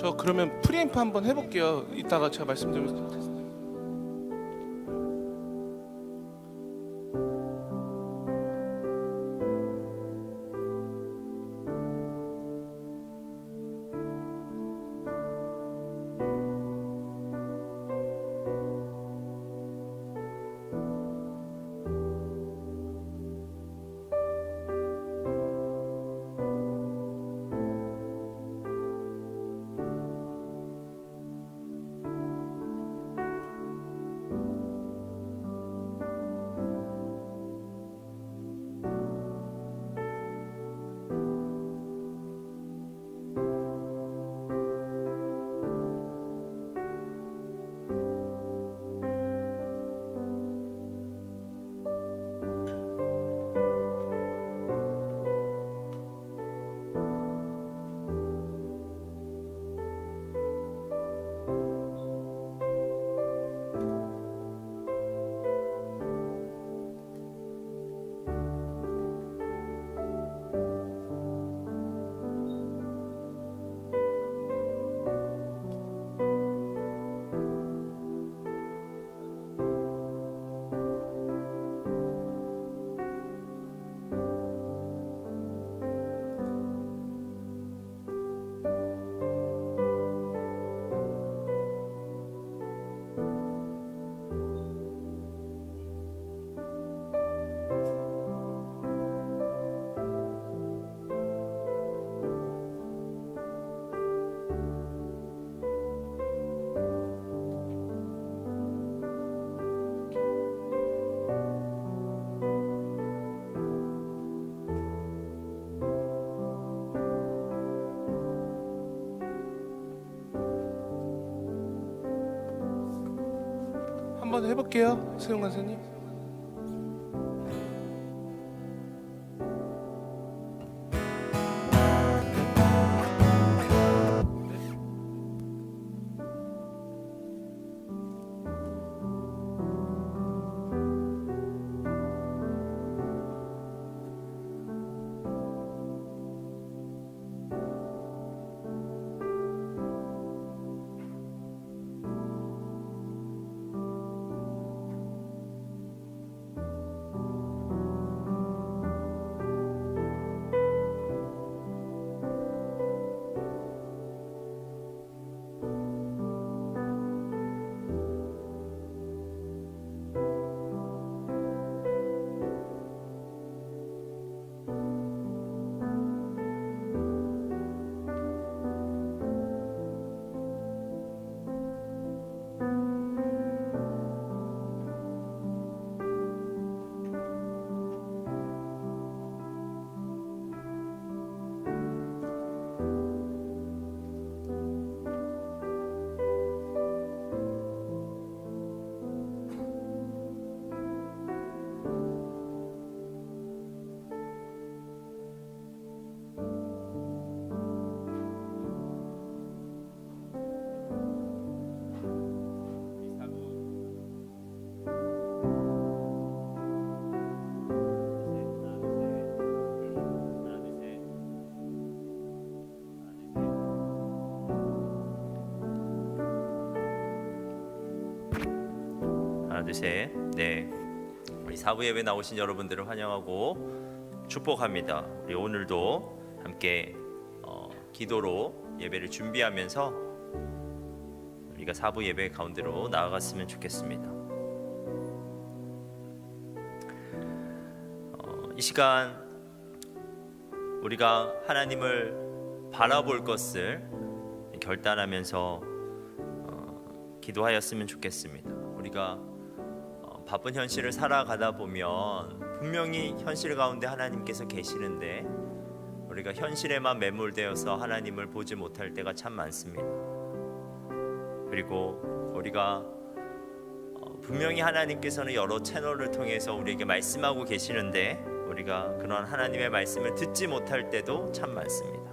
저 그러면 프리앰프 한번 해볼게요. 이따가 제가 말씀드리면서. 한번 해볼게요, 세용 간사님. 하나, 둘, 셋. 네, 우리 사부 예배 나오신 여러분들을 환영하고 축복합니다. 우리 오늘도 함께 기도로 예배를 준비하면서 우리가 사부 예배 가운데로 나아갔으면 좋겠습니다. 이 시간 우리가 하나님을 바라볼 것을 결단하면서 기도하였으면 좋겠습니다. 우리가 바쁜 현실을 살아가다 보면 분명히 현실 가운데 하나님께서 계시는데 우리가 현실에만 매몰되어서 하나님을 보지 못할 때가 참 많습니다. 그리고 우리가 분명히 하나님께서는 여러 채널을 통해서 우리에게 말씀하고 계시는데 우리가 그런 하나님의 말씀을 듣지 못할 때도 참 많습니다.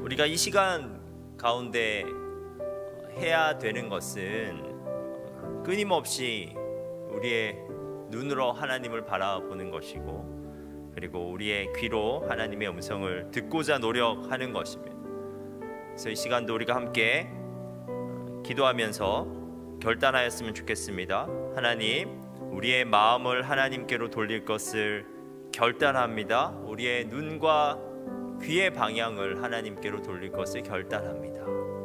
우리가 이 시간 가운데 해야 되는 것은 끊임없이 우리의 눈으로 하나님을 바라보는 것이고, 그리고 우리의 귀로 하나님의 음성을 듣고자 노력하는 것입니다. 그래서 이 시간도 우리가 함께 기도하면서 결단하였으면 좋겠습니다. 하나님, 우리의 마음을 하나님께로 돌릴 것을 결단합니다. 우리의 눈과 귀의 방향을 하나님께로 돌릴 것을 결단합니다.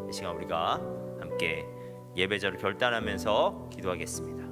이 시간 우리가 함께 예배자로 결단하면서 기도하겠습니다.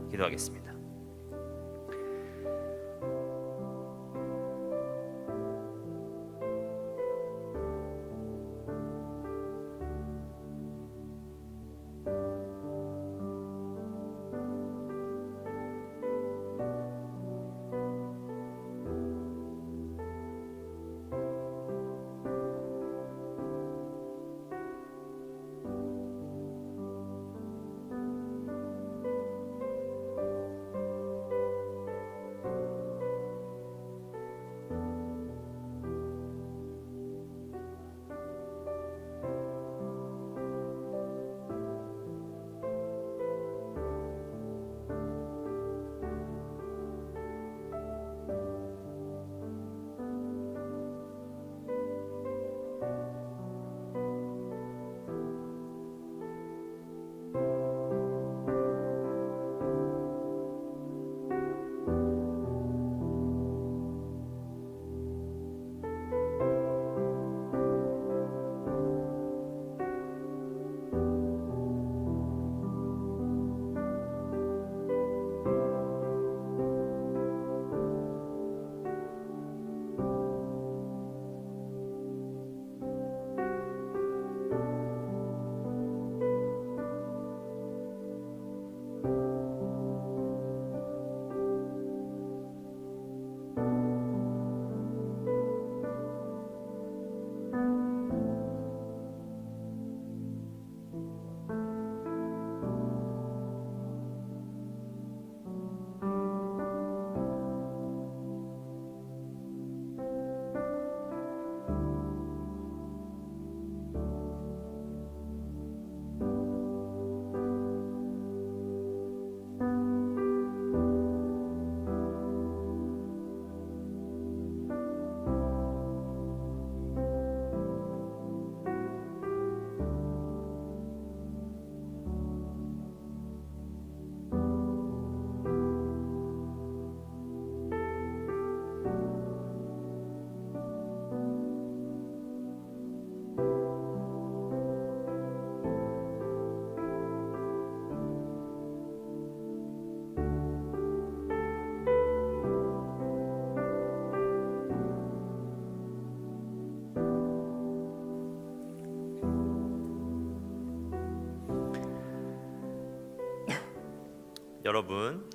여러분,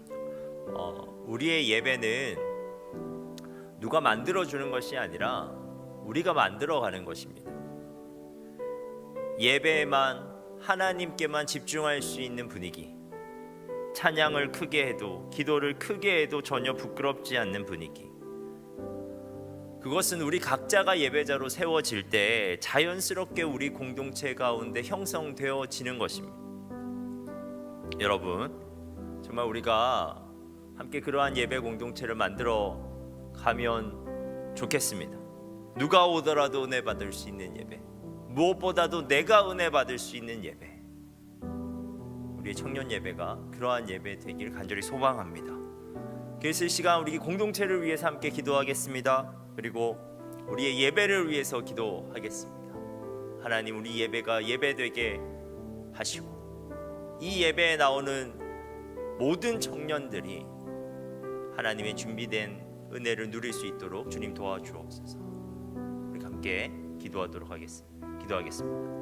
우리의 예배는 누가 만들어주는 것이 아니라 우리가 만들어가는 것입니다. 예배에만 하나님께만 집중할 수 있는 분위기, 찬양을 크게 해도 기도를 크게 해도 전혀 부끄럽지 않는 분위기, 그것은 우리 각자가 예배자로 세워질 때 자연스럽게 우리 공동체 가운데 형성되어지는 것입니다. 여러분, 정말 우리가 함께 그러한 예배 공동체를 만들어 가면 좋겠습니다. 누가 오더라도 은혜 받을 수 있는 예배, 무엇보다도 내가 은혜 받을 수 있는 예배, 우리의 청년 예배가 그러한 예배 되길 간절히 소망합니다. 그래서 이 시간 우리 공동체를 위해서 함께 기도하겠습니다. 그리고 우리의 예배를 위해서 기도하겠습니다. 하나님, 우리 예배가 예배되게 하시고 이 예배에 나오는 모든 청년들이 하나님의 준비된 은혜를 누릴 수 있도록 주님 도와주옵소서. 우리 함께 기도하도록 기도하겠습니다.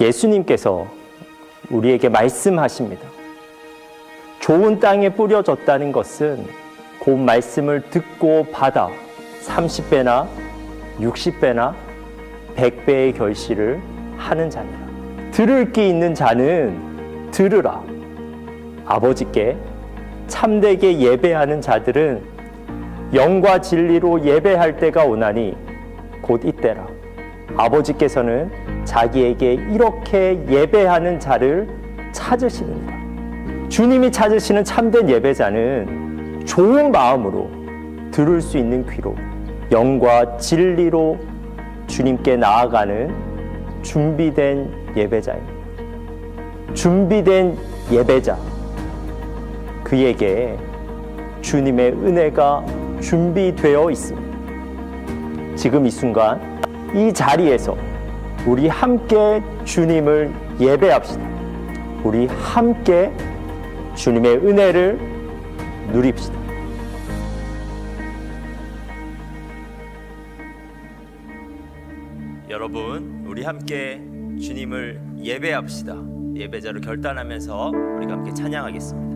예수님께서 우리에게 말씀하십니다. 좋은 땅에 뿌려졌다는 것은 그 말씀을 듣고 받아 30배나 60배나 100배의 결실을 하는 자니라. 들을 게 있는 자는 들으라. 아버지께 참되게 예배하는 자들은 영과 진리로 예배할 때가 오나니 곧 이때라. 아버지께서는 자기에게 이렇게 예배하는 자를 찾으시느니라. 주님이 찾으시는 참된 예배자는 좋은 마음으로 들을 수 있는 귀로 영과 진리로 주님께 나아가는 준비된 예배자입니다. 준비된 예배자, 그에게 주님의 은혜가 준비되어 있습니다. 지금 이 순간 이 자리에서 우리 함께 주님을 예배합시다. 우리 함께 주님의 은혜를 누립시다. 여러분, 우리 함께 주님을 예배합시다. 예배자로 결단하면서 우리가 함께 찬양하겠습니다.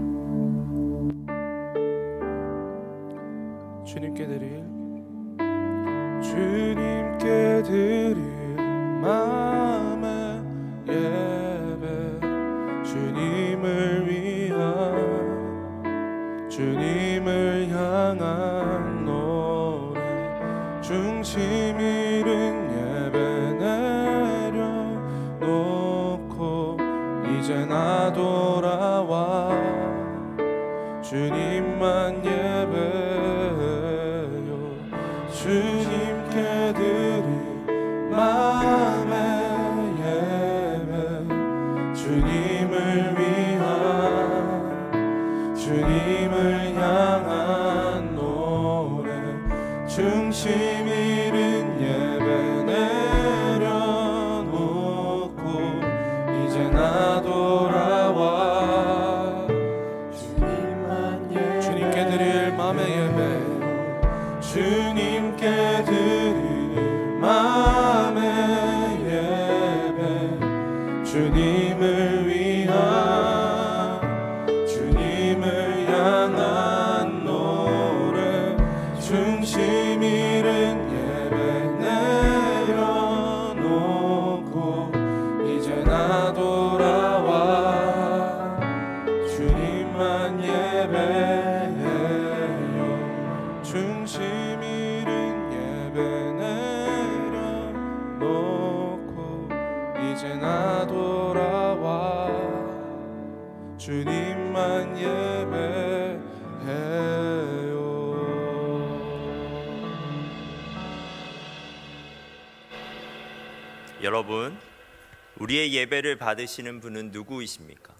주님께 드릴 마음의 예배, 주님을 위한, 주님을 향한 노래, 중심 잃은 예배 내려놓고 이제 나 돌아와 주님만 예배요. 주님께 드릴 마음의 예배, 주님을 위한, 주님을 향한 노래, 중심 잃은 예배 내려놓고 이제 나 돌아와 주님만 예배. 주님께 드릴 마음의 예배, 주님께 드릴 마음의 예배, 주님을 위한, 주님을 향한 노래, 중심 잃은 예배 내려놓고 이제 나 돌아와 주님만 예배해요. 중심 잃은 예배 내려놓고 이제 나 돌아와 주님만 예배해요. 여러분, 우리의 예배를 받으시는 분은 누구이십니까?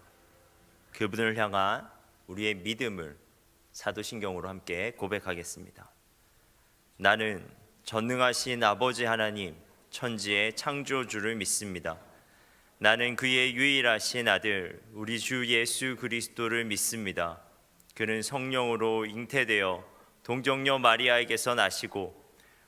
그분을 향한 우리의 믿음을 사도신경으로 함께 고백하겠습니다. 나는 전능하신 아버지 하나님, 천지의 창조주를 믿습니다. 나는 그의 유일하신 아들 우리 주 예수 그리스도를 믿습니다. 그는 성령으로 잉태되어 동정녀 마리아에게서 나시고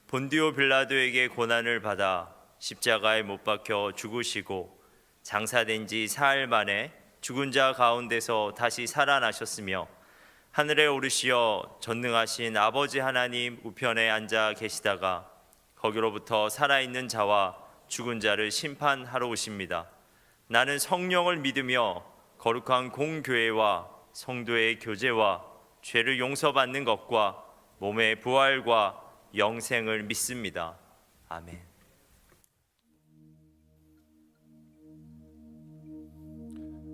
본디오 빌라도에게 고난을 받아 십자가에 못 박혀 죽으시고 장사된 지 사흘 만에 죽은 자 가운데서 다시 살아나셨으며 하늘에 오르시어 전능하신 아버지 하나님 우편에 앉아 계시다가 거기로부터 살아있는 자와 죽은 자를 심판하러 오십니다. 나는 성령을 믿으며 거룩한 공교회와 성도의 교제와 죄를 용서받는 것과 몸의 부활과 영생을 믿습니다. 아멘.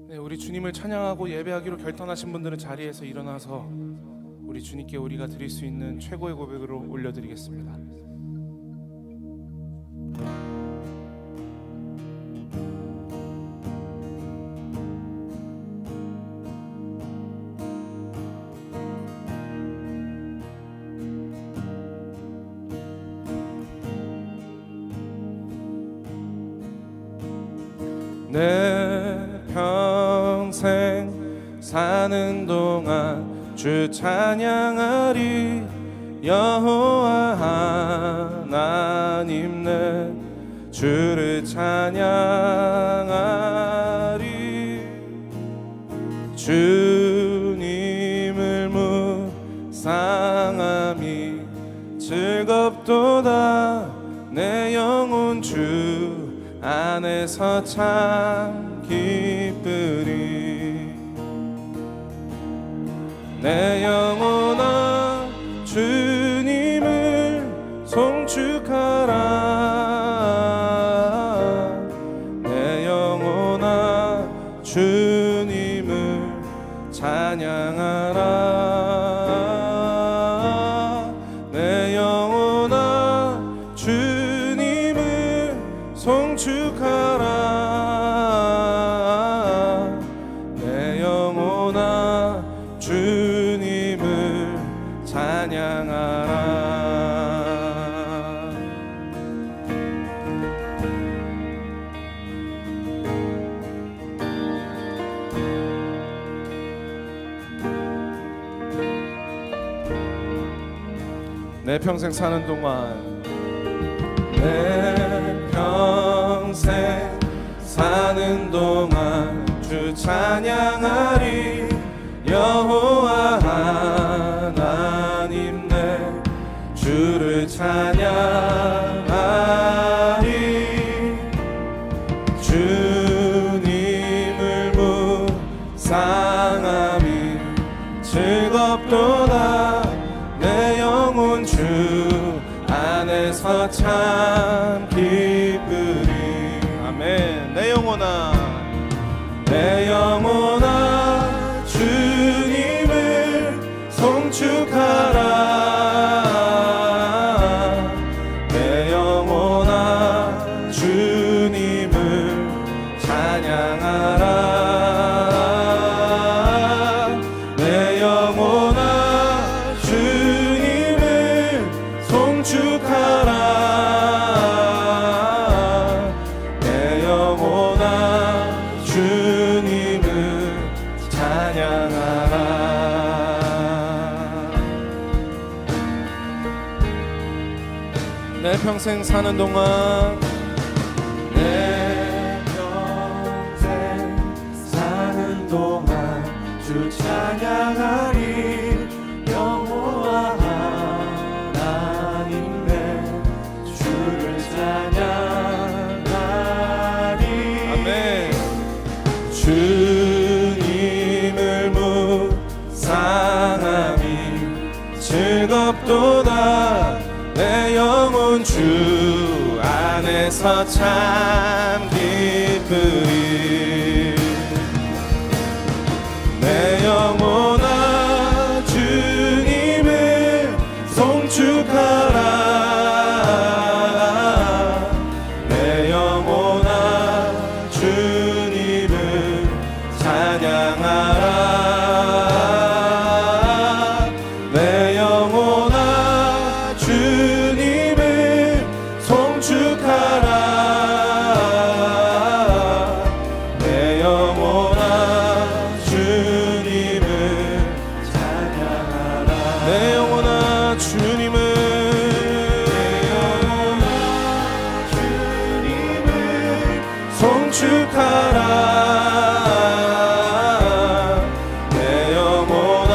네, 우리 주님을 찬양하고 예배하기로 결단하신 분들은 자리에서 일어나서 우리 주님께 우리가 드릴 수 있는 최고의 고백으로 올려드리겠습니다. 내 평생 사는 동안 주 찬양하리. 여호와 하나님 내 주를 찬양하리. 즐겁도다 내 영혼 주 안에서 참 기쁘리. 내 영혼아 주님을 송축하라. 내 영혼아 주님을 찬양하라. 내 영혼아 주님을 송축하라. 내 영혼아 주님을 찬양하라. 내 평생 사는 동안, 내 평생 사는 동안 주 찬양하리. 여호와 하나님 내 주를 찬양하리. 주님을 묵상함이 즐겁도다 내 영혼 주 안에서 참 기쁘리. 아멘. 내 영혼아, 내 영혼아 주님을 송축하라. 내 영혼아 주님을 찬양하라. 내 영혼아 주님을 송축하라. 내 영혼아 주님을 찬양하라. 내 평생 사는 동안, 내 평생 사는 동안 주 찬양하리. 여호와 하나님 내 주를 찬양하리. 아멘. 주님을 묵상함이 즐겁도다 내 영혼 주 안에서 참 기쁘리. 내 영혼아 주님을 송축하라. 내 영혼아 주님을 찬양하라. 내 영혼아 주님을 송축하라. 내 영혼아 주님을 찬양하라. 내 영혼아 주님을, 내 영혼아 주님을 송축하라. 내 영혼아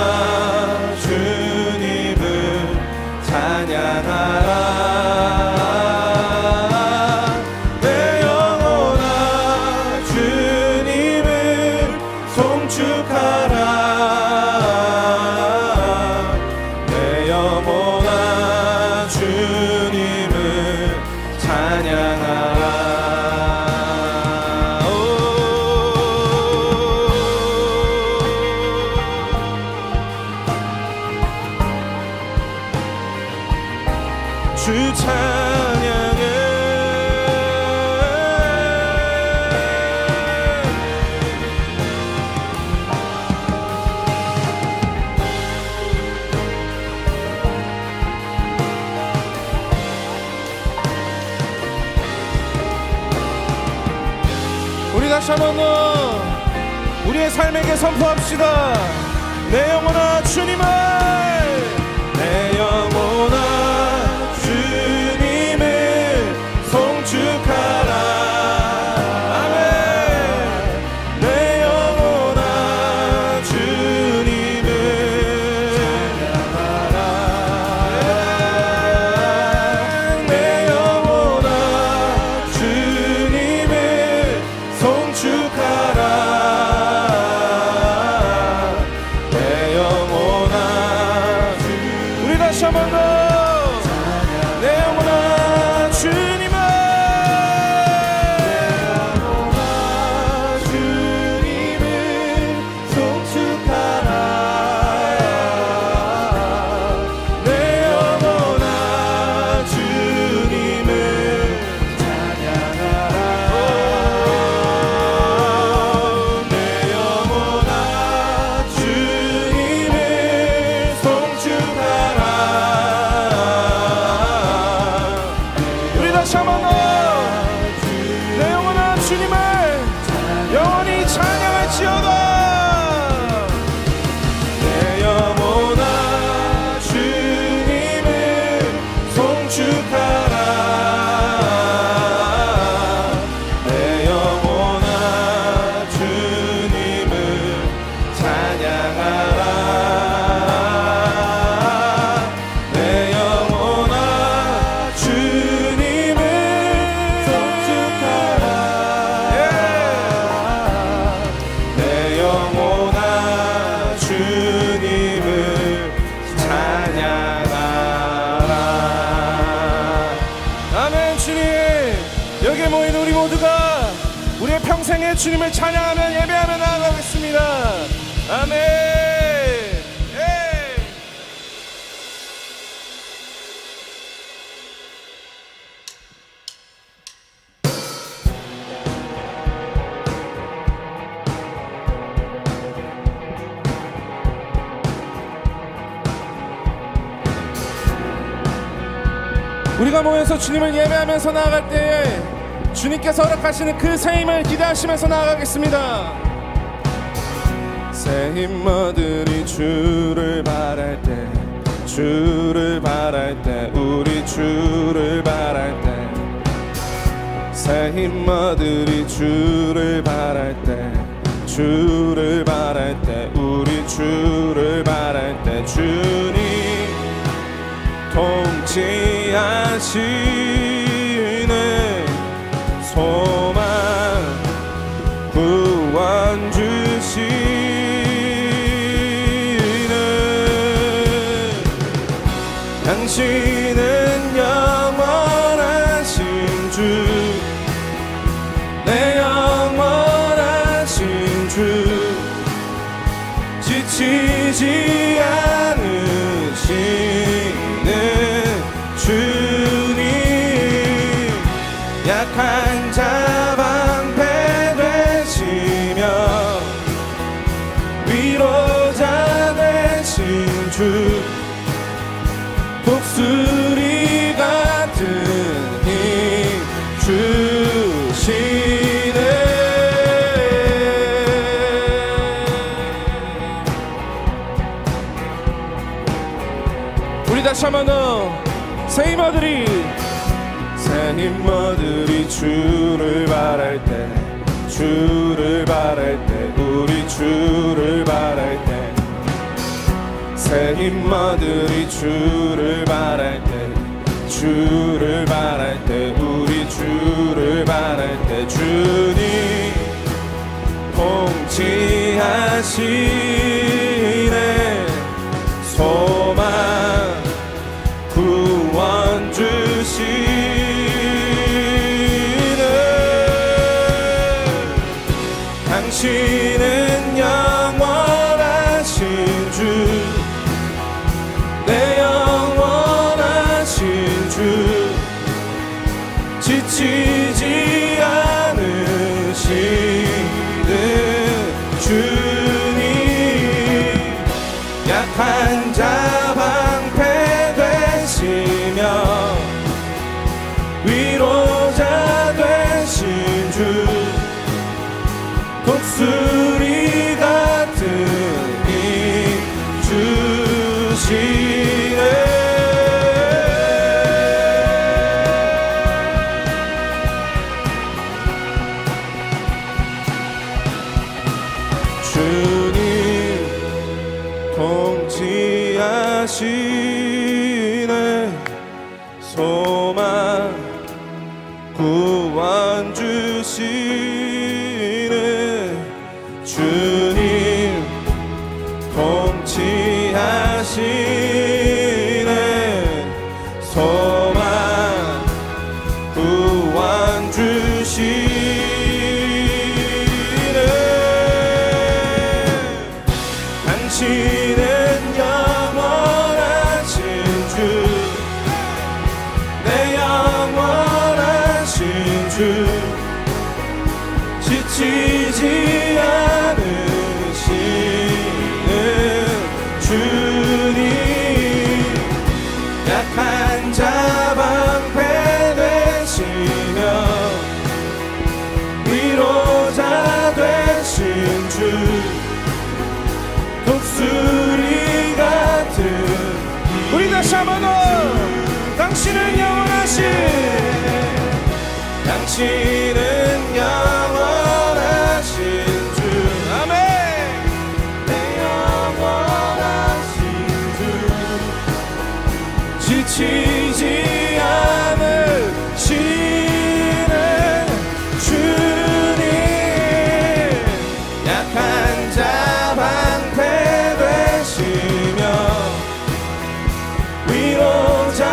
주님을 찬양하라. 내 영혼아 주님을 송축하라. 내 영혼아 주님을 찬양하라. 주 찬양해. 우리 다시 한번 더 우리의 삶에게 선포합시다. 내 영혼아 주님을, 내 영혼아 주님을 송축하라. 아멘. 내 영혼아 주님을 찬양하라. 우리 모두가 우리의 평생에 주님을 찬양하며 예배하며 나아가겠습니다. 아멘. 우리가 모여서 주님을 예배하면서 나아갈 때에 주님께서 허락하시는 그 새 힘을 기대하시면서 나아가겠습니다. 새 힘 얻으니 주를 바랄 때, 주를 바랄 때, 우리 주를 바랄 때, 새 힘 얻으니 주를 바랄 때, 주를 바랄 때, 우리 주를 바랄 때, 주님 통치하시네 소망 구원 주시네 당신은 영원하신 주 내 영원하신 주 지치지 않으시는 주님 약한 자 방패 되시며 위로자 되신 주 독수리 같은 힘 주시네 우리 다시 한번 더 새 힘어들이 새 힘어들이 주를 바랄 때 주를 바랄 때 우리 주를 바랄 때 새 힘어들이 주를 바랄 때 주를 바랄 때 우리 주를 바랄 때 주님 통치하시네 소망 구원 주시네 당신은 영원하신 주 내 영원하신 주 지치지 않으시는 주님 약한 자 방패 되시며 위로자 되신 주 독수리 같은 힘 주시네 주님 통치하시네 소망 구원 주시네 주님 통치하시네 소망 구원 주시네 당신은 영원하신 주 내 영원하신 주 지치지 않으시는 주님 약한 자 방패 되시며 위로자 되신 주 독수리 같은 우리 다시 한번 더 당신은 영원하신 당신은 영원하신 주 아멘 내 영원하신 주 지치지 않으시는 주님 약한 자 방패 되시며 위로자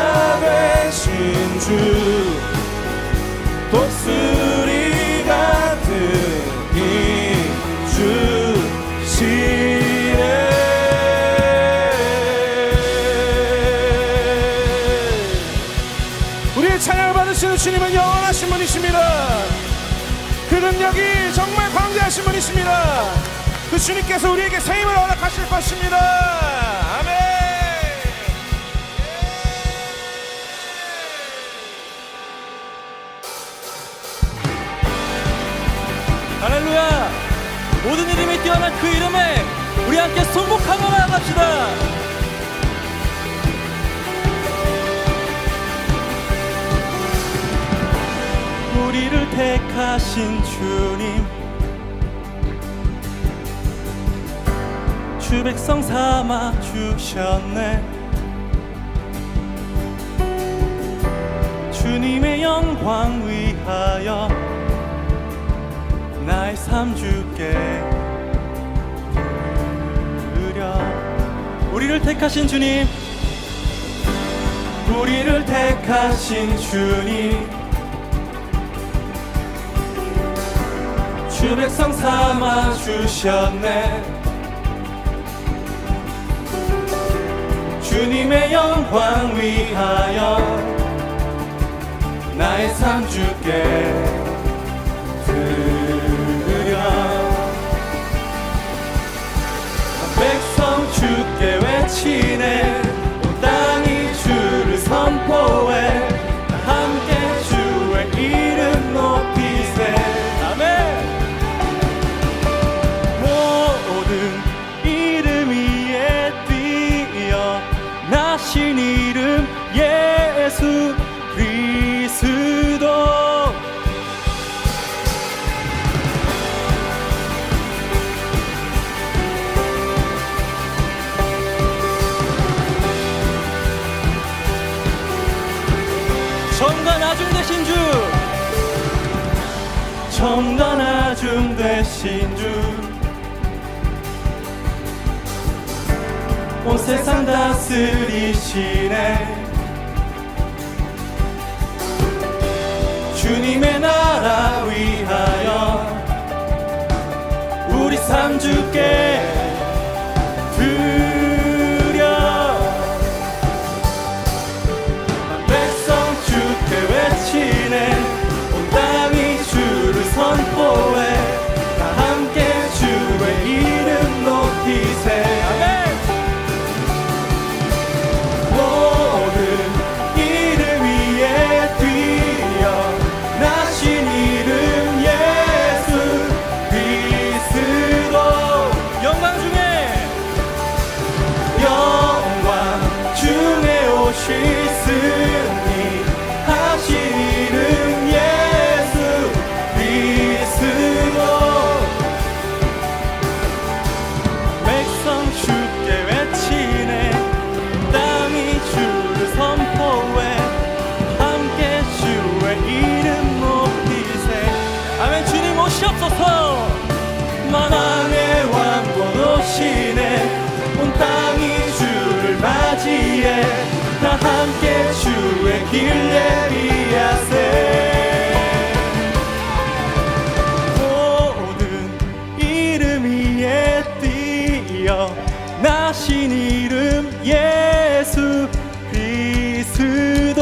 되신 주 독수리 우리의 찬양을 받으시는 주님은 영원하신 분이십니다. 그 능력이 정말 광대하신 분이십니다. 그 주님께서 우리에게 새 힘을 허락하실 것입니다. 아멘. 할렐루야! 모든 이름이 뛰어난 그 이름에 우리 함께 송복하며 나아갑시다. 우리를 택하신 주님, 주 백성 삼아 주셨네. 주님의 영광 위하여 나의 삶 주께 드려. 우리를 택하신 주님, 우리를 택하신 주님, 주 백성 삼아 주셨네. 주님의 영광 위하여 나의 삶 주께 드려. 백성 주께 외치네. 온 땅이 주를 선포해. 함께 주의 이름 높이세. 아멘. 모든 이름 위에 뛰어 나신 이름 예수 그리스도. 처음과 나중 되신 주, 처음과 나중 되신 주, 온 세상 다스리시네. 주님의 나라 위하여 우리 삶 주께 드려. 백성 주께 외치네. 온 땅이 주를 선포해. 다 함께 주의 이름 높이세. 아멘. 모든 이름 위에 뛰어 나신 이름 예수 그리스도. 영광 중에 오시으니 하신 이름 예수 그리스도. 백성 주께 외치네. 땅이 주를 선포해. 함께 주의 이름 높이세. 아멘. 주님 오시옵소서. 만왕의 왕권 오시네. 온 땅이 주를 맞이해. 다 함께 주의 길 예비하세. 모든 이름 위에 뛰어 나신 이름 예수 그리스도.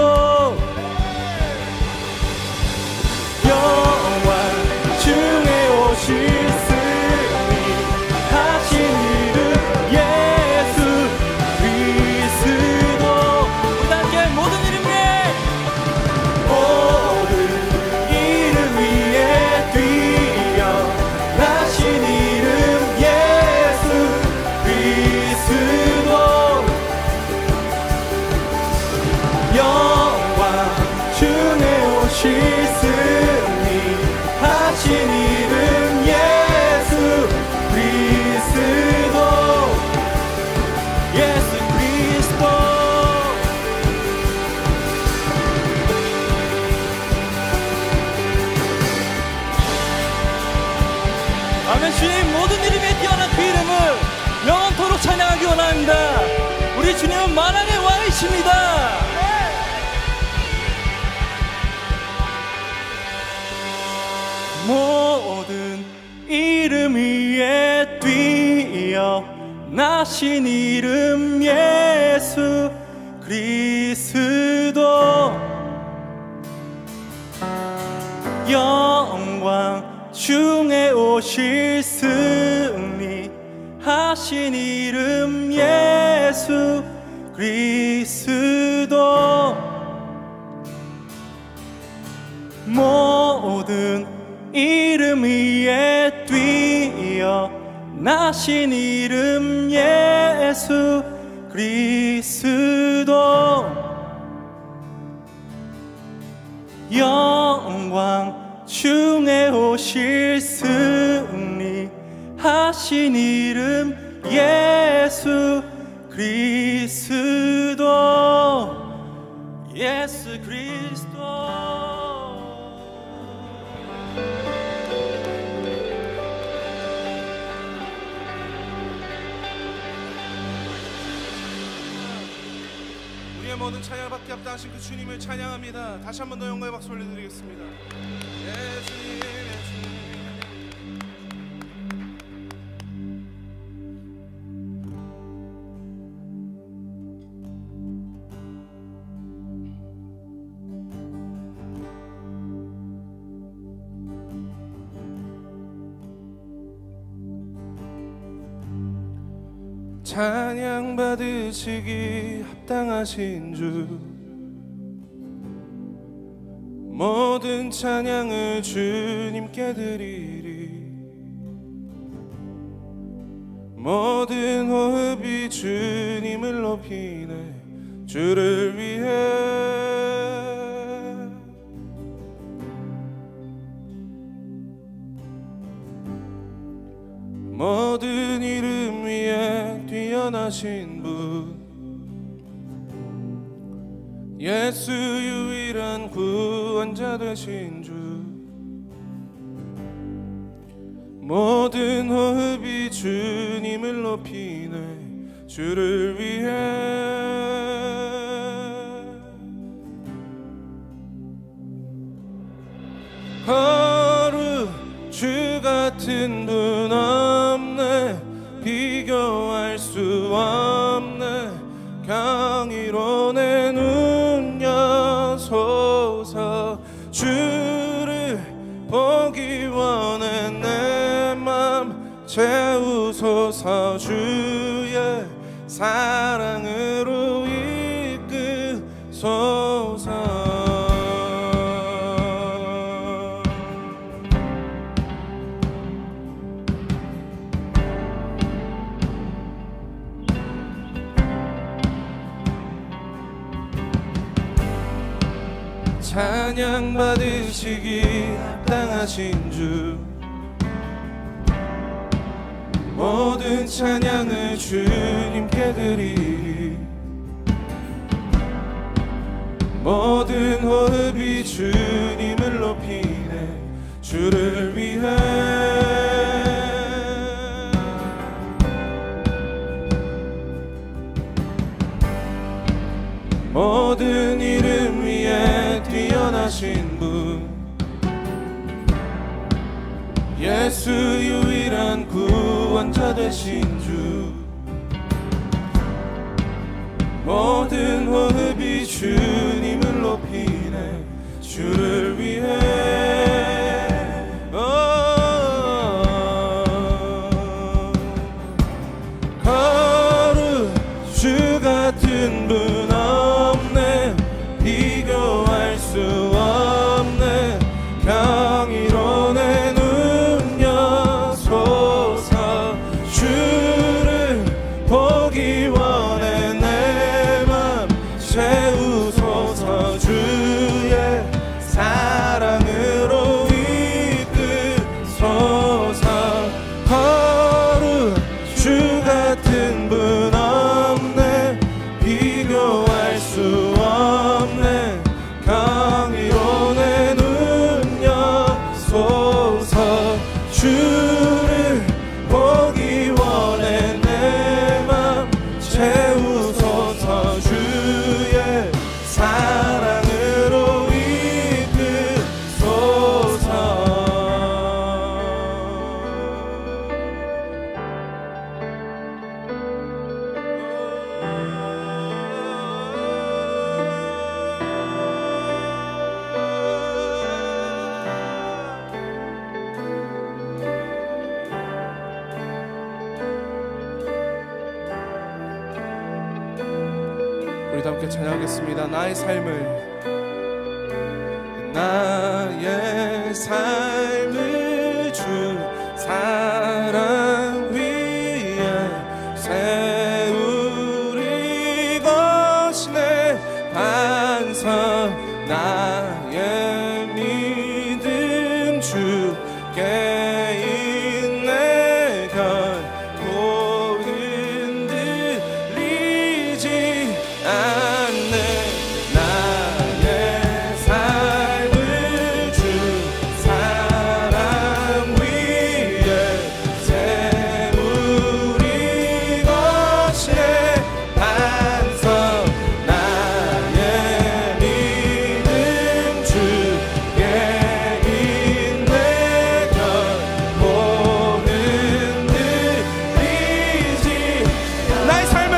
영광 중에 오시으니 하신 이름 예수 그리스도. 우리 함께 모든 이름 위에, 모든 이름 위에 뛰어 나신 이름 예수 그리스도. 영광 중에 오시으니 하신 이름 예수 그리스도. 예수 그리스도. 아멘. 주님 모든 이름에 뛰어난 그 이름을 영원토록 찬양하기 원합니다. 우리 주님은 만왕의 왕이십니다. 모든 이름 위에 뛰어 나신 이름 예수 그리스도. 오실 승리 하신 이름 예수 그리스도 모든 이름 위에 뛰어 나신 이름 예수 그리스도 영광 중에 오실 승리 하신 이름 예수 그리스도 예수 그리스도 우리의 모든 찬양을 받게 합당하신 그 주님을 찬양합니다. 다시 한 번 더 영광의 박수 올려드리겠습니다. 예수님, 예수님. 찬양 받으시기 합당하신 주 모든 찬양을 주님께 드리리 모든 호흡이 주님을 높이네 주를 위해 모든 이름 위에 뛰어나신 분 예수 유일한 구원자 되신 주 모든 호흡이 주님을 높이네 주를 위해 하루 주 같은 분 없네 비교할 수 없네 강의로 내 눈 여소서 주를 보기 원해 내 맘 채우소서 주의 사랑으로 이끄소서 찬양 받으시기 합당하신 주 모든 찬양을 주님께 드리리 모든 호흡이 주님을 높이네 주를 위해 모든 이름 위에 뛰어나신 분 예수 유일한 구원자 되신 주 모든 호흡이 주님을 높이네 주를 위해 거룩 주 같은 분 없네 비교할 수 없네 경이로 내 눈 여소서 주를 보기 원해 내 맘 채우소서 주의 사랑을 함께 찬양하겠습니다. 나의 삶을 주 사랑 위에 세우리 것이 내 반석 나의 믿음 주께 있네 결코 흔들리지 않네 나의 삶을 주 사랑 위에 세우리 것이 내 반석 나의 믿음 주께 있네 결코 흔들리지 나의 삶을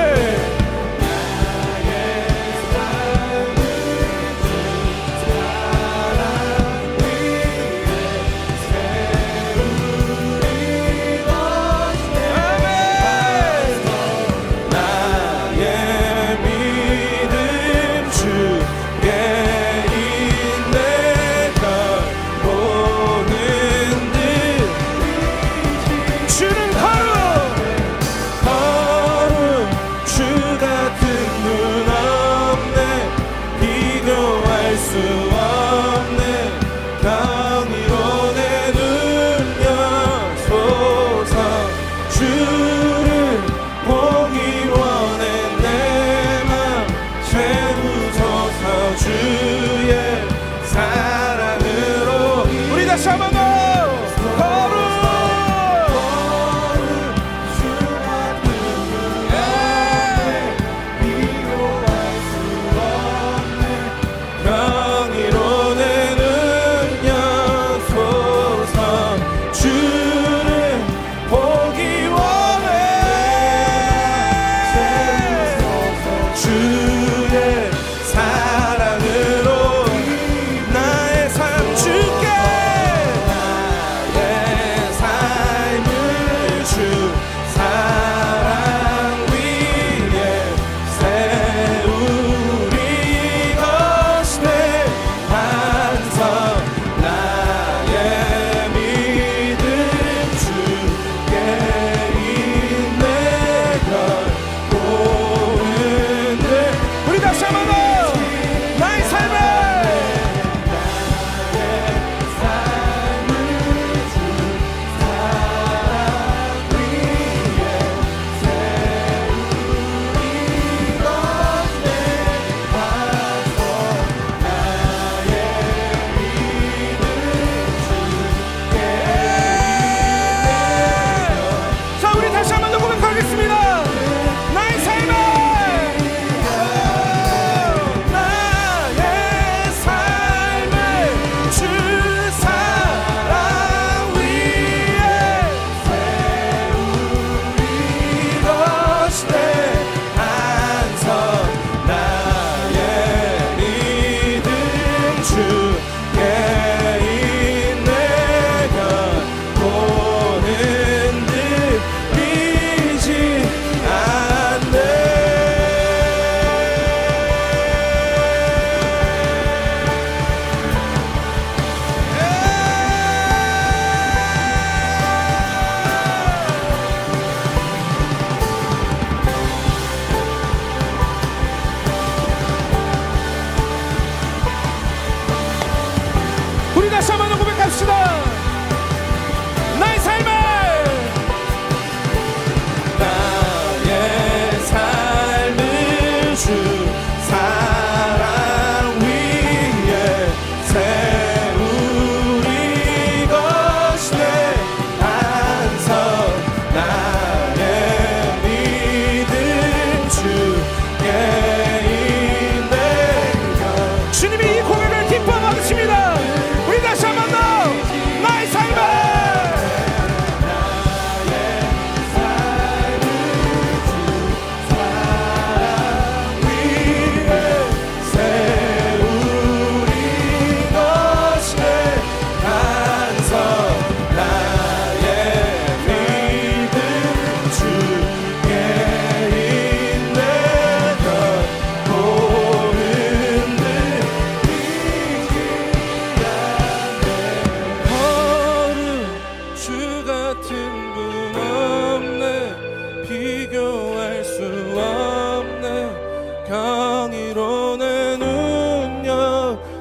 나의 믿음 주께 있네 결코 흔들리지 주는 거룩 주 같은 분 없네 비교할 수 없네 경이로 내 눈 여소서 주를 보기 원해 내 맘 채우소서 주의 사랑으로 우리 다시 한번 더 거룩 주 같은 분 없네 비교할 수 없네 경이로 내 눈 여소서 주를 보기 원해 주의 사랑으로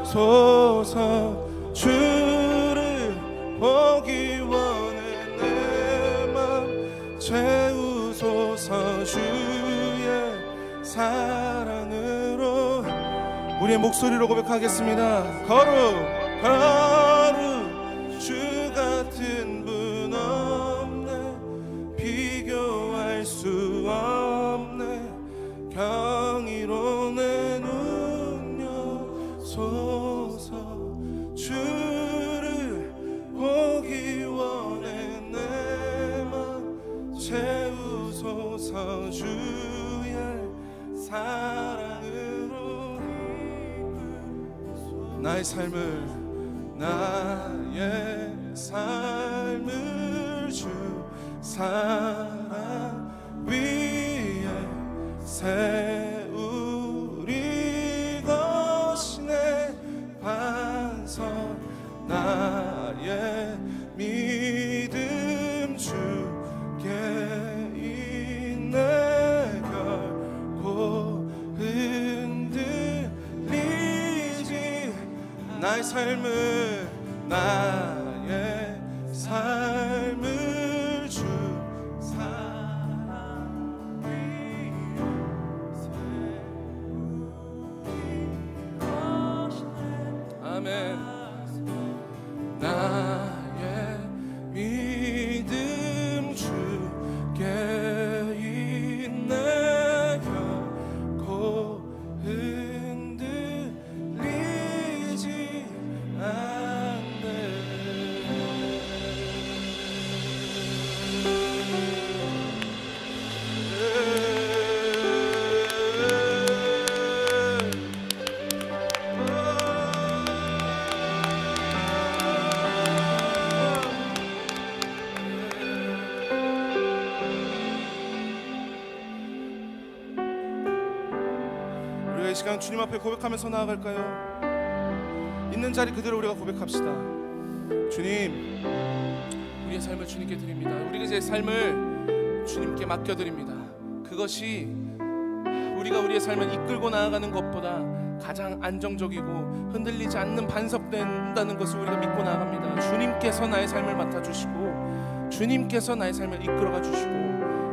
주소서. 주를 보기 원해 내 맘 채우소서. 주의 사랑으로 우리의 목소리로 고백하겠습니다. 거룩 주 같은 분 없네. 비교할 수 없네. 경이로 내 능력 소서. 주를 보기 원해 내 맘 채우소서. 주의 사랑으로 나의 삶을 주 사랑 위에 세우리 것이네. 반석 나의 믿음 주께 있네. 결코 흔들리지. 나의 삶을 주 사랑 위에 세우리 것이네. 아멘. 나의 믿음 주께 있네. 결코 흔들리지 않네. 우리가 이 시간 주님 앞에 고백하면서 나아갈까요? 있는 자리 그대로 우리가 고백합시다. 주님, 우리의 삶을 주님께 드립니다. 우리의 삶을 주님께 맡겨드립니다. 그것이 우리가 우리의 삶을 이끌고 나아가는 것보다 가장 안정적이고 흔들리지 않는 반석된다는 것을 우리가 믿고 나아갑니다. 주님께서 나의 삶을 맡아주시고 주님께서 나의 삶을 이끌어가 주시고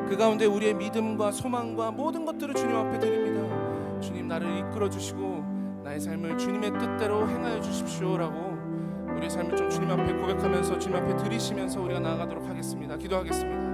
그 가운데 우리의 믿음과 소망과 모든 것들을 주님 앞에 드립니다. 주님, 나를 이끌어 주시고 나의 삶을 주님의 뜻대로 행하여 주십시오라고 우리의 삶을 좀 주님 앞에 고백하면서 주님 앞에 드리시면서 우리가 나아가도록 하겠습니다. 기도하겠습니다.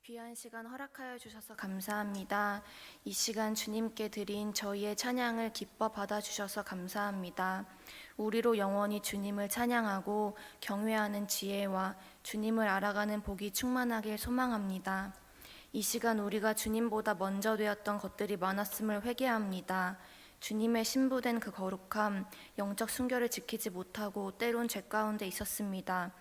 귀한 시간 허락하여 주셔서 감사합니다. 이 시간 주님께 드린 저희의 찬양을 기뻐 받아주셔서 감사합니다. 우리로 영원히 주님을 찬양하고 경외하는 지혜와 주님을 알아가는 복이 충만하길 소망합니다. 이 시간 우리가 주님보다 먼저 되었던 것들이 많았음을 회개합니다. 주님의 신부된 그 거룩함, 영적 순결을 지키지 못하고 때론 죄 가운데 있었습니다.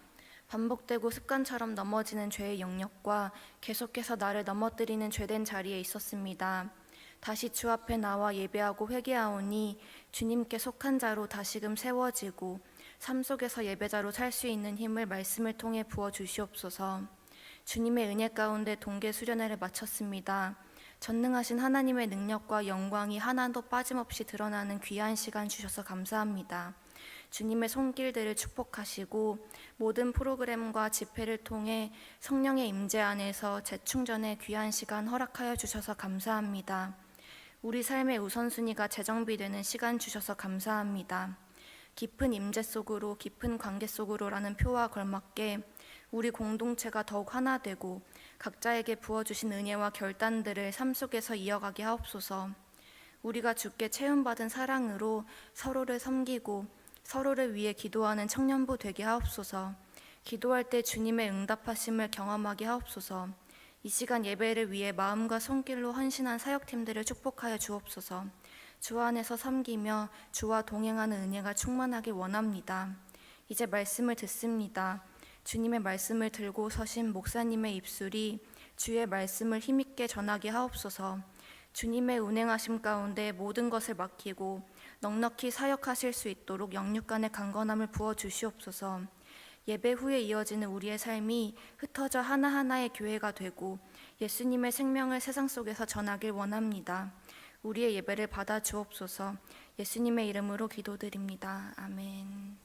반복되고 습관처럼 넘어지는 죄의 영역과 계속해서 나를 넘어뜨리는 죄된 자리에 있었습니다. 다시 주 앞에 나와 예배하고 회개하오니 주님께 속한 자로 다시금 세워지고 삶 속에서 예배자로 살 수 있는 힘을 말씀을 통해 부어주시옵소서. 주님의 은혜 가운데 동계 수련회를 마쳤습니다. 전능하신 하나님의 능력과 영광이 하나도 빠짐없이 드러나는 귀한 시간 주셔서 감사합니다. 주님의 손길들을 축복하시고 모든 프로그램과 집회를 통해 성령의 임재 안에서 재충전의 귀한 시간 허락하여 주셔서 감사합니다. 우리 삶의 우선순위가 재정비되는 시간 주셔서 감사합니다. 깊은 임재 속으로 깊은 관계 속으로라는 표와 걸맞게 우리 공동체가 더욱 하나 되고 각자에게 부어주신 은혜와 결단들을 삶 속에서 이어가게 하옵소서. 우리가 주께 채움받은 사랑으로 서로를 섬기고 서로를 위해 기도하는 청년부 되게 하옵소서. 기도할 때 주님의 응답하심을 경험하게 하옵소서. 이 시간 예배를 위해 마음과 손길로 헌신한 사역팀들을 축복하여 주옵소서. 주 안에서 섬기며 주와 동행하는 은혜가 충만하길 원합니다. 이제 말씀을 듣습니다. 주님의 말씀을 들고 서신 목사님의 입술이 주의 말씀을 힘있게 전하게 하옵소서. 주님의 운행하심 가운데 모든 것을 맡기고 넉넉히 사역하실 수 있도록 영육간의 강건함을 부어주시옵소서. 예배 후에 이어지는 우리의 삶이 흩어져 하나하나의 교회가 되고 예수님의 생명을 세상 속에서 전하길 원합니다. 우리의 예배를 받아 주옵소서. 예수님의 이름으로 기도드립니다. 아멘.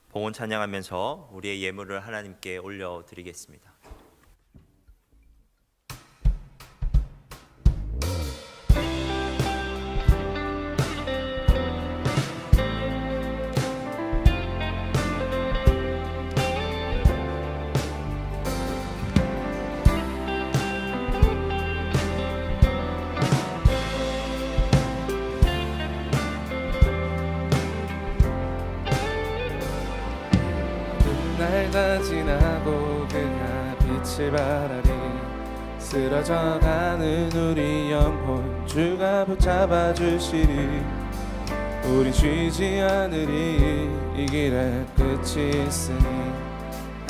봉헌 찬양하면서 우리의 예물을 하나님께 올려드리겠습니다. 날 다 지나고 그가 빛을 발하리 쓰러져가는 우리 영혼 주가 붙잡아 주시리 우리 쉬지 않으리 이 길에 끝이 있으니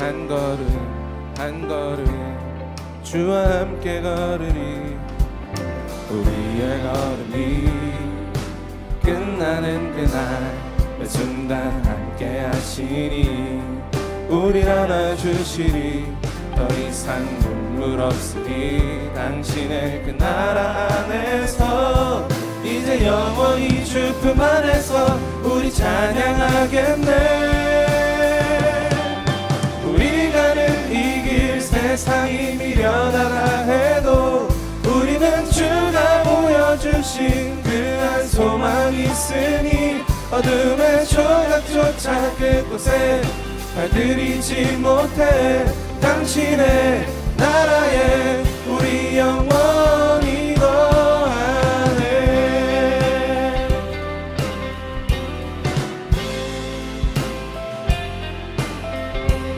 한 걸음 한 걸음 주와 함께 걸으리 우리의 걸음이 끝나는 그날 매 순간 함께 하시니 우릴 안아주시리 더 이상 눈물 없으리 당신의 그 나라 안에서 이제 영원히 주 품 안에서 우리 찬양하겠네 우리 가는 이 길 세상이 미련하다 해도 우리는 주가 보여주신 그 한 소망이 있으니 어둠의 조각조차 그곳에 발들이지 못해 당신의 나라에 우리 영원히 거하네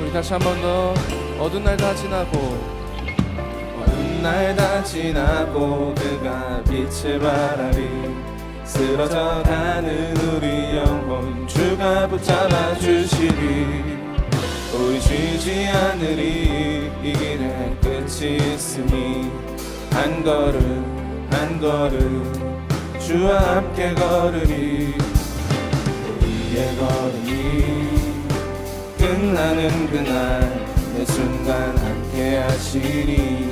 우리 다시 한 번 더 어두운 날 다 지나고 어두운 날 다 지나고 그가 빛을 발하리 쓰러져가는 우리 영혼 주가 붙잡아 주시리 우리 쉬지 않으리 이 길에 끝이 있으니 한 걸음 한 걸음 주와 함께 걸으리 우리의 걸음이 끝나는 그날 매 순간 함께 하시니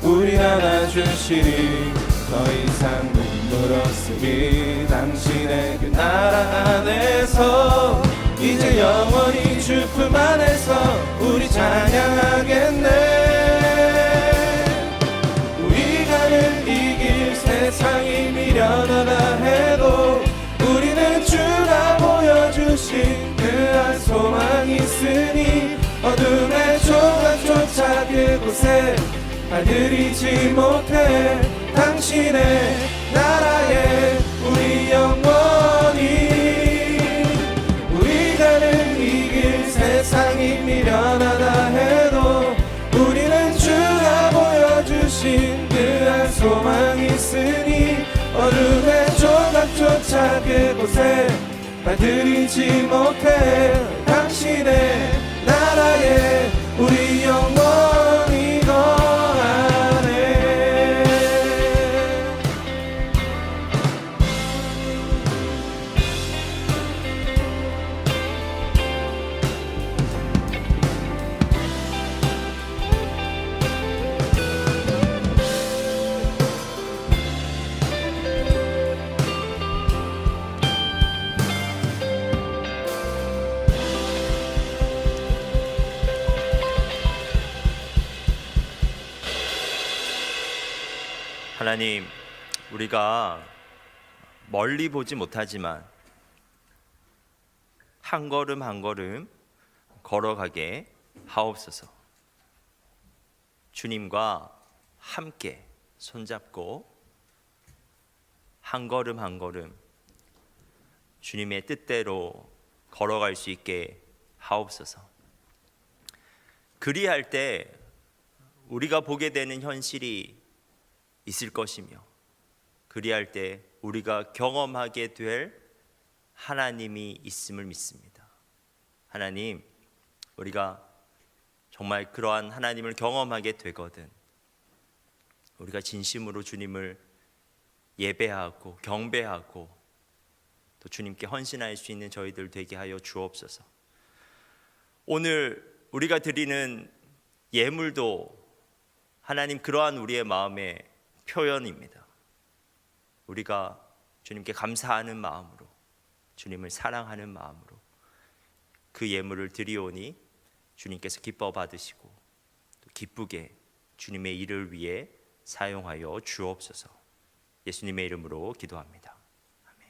우리 안아주시리 더 이상 눈물 없으리 당신의 그 나라 안에서 이제 영원히 주 품 안에서 우리 찬양하겠네 우리 가는 이 길 세상이 미련하다 해도 우리는 주가 보여주신 그 한 소망이 있으니 어둠의 조각조차 그곳에 발들이지 못해 당신의 나라에 우리 영원히 우리 가는 이 길 세상이 미련하다 해도 우리는 주가 보여주신 그 한 소망이 있으니 어둠의 조각조차 그곳에 발들이지 못해 당신의 나라에 우리 영원히 거하네 하나님, 우리가 멀리 보지 못하지만 한 걸음 한 걸음 걸어가게 하옵소서. 주님과 함께 손잡고 한 걸음 한 걸음 주님의 뜻대로 걸어갈 수 있게 하옵소서. 그리할 때 우리가 보게 되는 현실이 있을 것이며, 그리할 때 우리가 경험하게 될 하나님이 있음을 믿습니다. 하나님, 우리가 정말 그러한 하나님을 경험하게 되거든 우리가 진심으로 주님을 예배하고 경배하고 또 주님께 헌신할 수 있는 저희들 되게 하여 주옵소서. 오늘 우리가 드리는 예물도 하나님 그러한 우리의 마음의 표현입니다. 우리가 주님께 감사하는 마음으로, 주님을 사랑하는 마음으로 그 예물을 드리오니 주님께서 기뻐 받으시고 또 기쁘게 주님의 일을 위해 사용하여 주옵소서. 예수님의 이름으로 기도합니다. 아멘.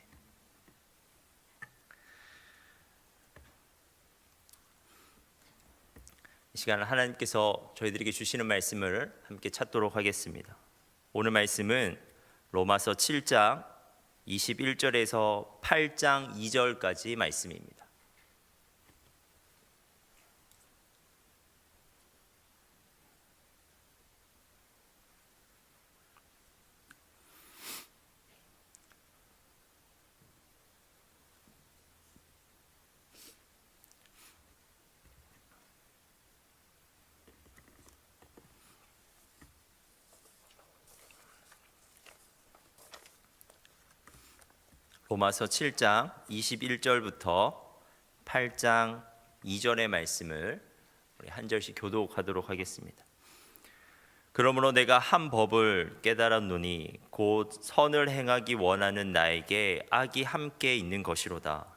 이 시간 하나님께서 저희들에게 주시는 말씀을 함께 찾도록 하겠습니다. 오늘 말씀은 로마서 7장 21절에서 8장 2절까지 말씀입니다. 로마서 7장 21절부터 8장 2절의 말씀을 우리 한 절씩 교독하도록 하겠습니다. 그러므로 내가 한 법을 깨달았노니 곧 선을 행하기 원하는 나에게 악이 함께 있는 것이로다.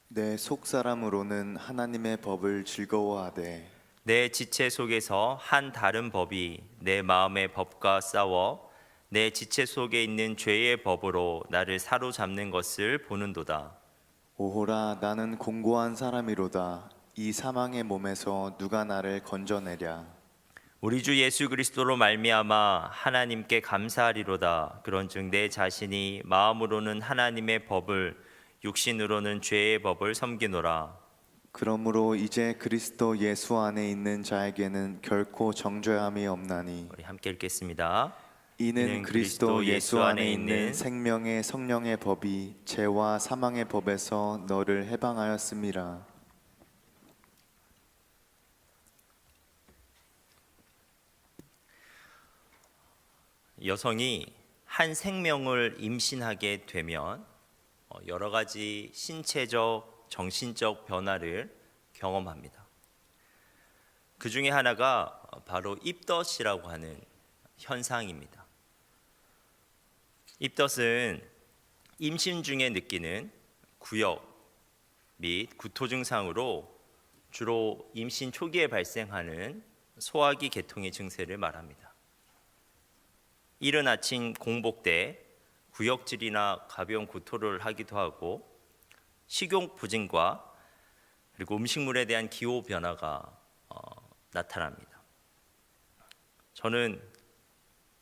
내 속사람으로는 하나님의 법을 즐거워하되 내 지체 속에서 한 다른 법이 내 마음의 법과 싸워 내 지체 속에 있는 죄의 법으로 나를 사로잡는 것을 보는도다. 오호라 나는 공고한 사람이로다. 이 사망의 몸에서 누가 나를 건져내랴. 우리 주 예수 그리스도로 말미암아 하나님께 감사하리로다. 그런즉 내 자신이 마음으로는 하나님의 법을, 육신으로는 죄의 법을 섬기노라. 그러므로 이제 그리스도 예수 안에 있는 자에게는 결코 정죄함이 없나니 우리 함께 읽겠습니다. 이는 그리스도 예수 안에 있는 생명의 성령의 법이 죄와 사망의 법에서 너를 해방하였음이라. 여성이 한 생명을 임신하게 되면 여러 가지 신체적, 정신적 변화를 경험합니다. 그 중에 하나가 바로 입덧이라고 하는 현상입니다. 입덧은 임신 중에 느끼는 구역 및 구토 증상으로 주로 임신 초기에 발생하는 소화기 계통의 증세를 말합니다. 이른 아침 공복 때 구역질이나 가벼운 구토를 하기도 하고 식욕 부진과 그리고 음식물에 대한 기호 변화가 나타납니다. 저는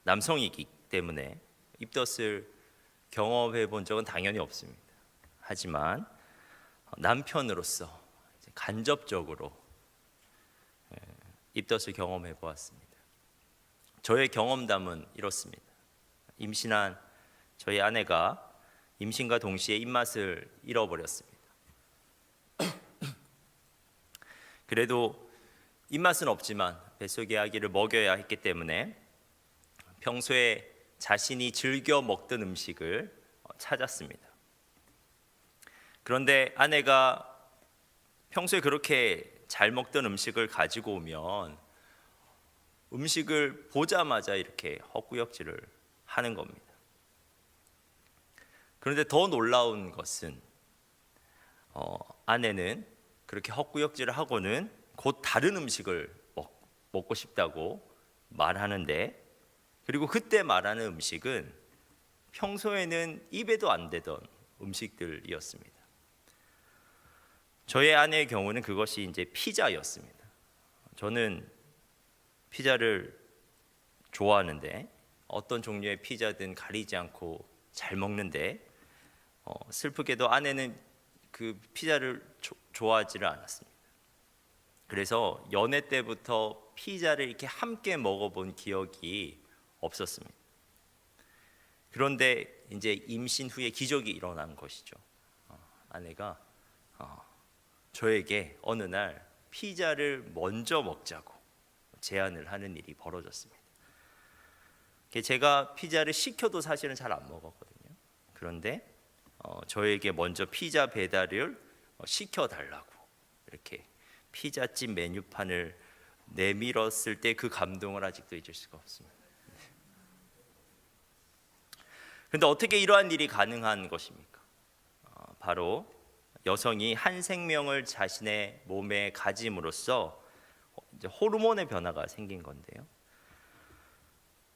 남성이기 때문에 입덧을 경험해 본 적은 당연히 없습니다. 하지만 남편으로서 간접적으로 입덧을 경험해 보았습니다. 저의 경험담은 이렇습니다. 임신한 저희 아내가 임신과 동시에 입맛을 잃어버렸습니다. 그래도 입맛은 없지만 뱃속의 아기를 먹여야 했기 때문에 평소에 자신이 즐겨 먹던 음식을 찾았습니다. 그런데 아내가 평소에 그렇게 잘 먹던 음식을 가지고 오면 음식을 보자마자 이렇게 헛구역질을 하는 겁니다. 그런데 더 놀라운 것은 아내는 그렇게 헛구역질을 하고는 곧 다른 음식을 먹고 싶다고 말하는데 그리고 그때 말하는 음식은 평소에는 입에도 안 대던 음식들이었습니다. 저의 아내의 경우는 그것이 이제 피자였습니다. 저는 피자를 좋아하는데 어떤 종류의 피자든 가리지 않고 잘 먹는데 슬프게도 아내는 그 피자를 좋아하지를 않았습니다. 그래서 연애 때부터 피자를 이렇게 함께 먹어본 기억이 없었습니다. 그런데 이제 임신 후에 기적이 일어난 것이죠. 아내가 저에게 어느 날 피자를 먼저 먹자고 제안을 하는 일이 벌어졌습니다. 제가 피자를 시켜도 사실은 잘 안 먹었거든요. 그런데 저에게 먼저 피자 배달을 시켜달라고 이렇게 피자집 메뉴판을 내밀었을 때 그 감동을 아직도 잊을 수가 없습니다. 그런데 어떻게 이러한 일이 가능한 것입니까? 바로 여성이 한 생명을 자신의 몸에 가짐으로써 이제 호르몬의 변화가 생긴 건데요.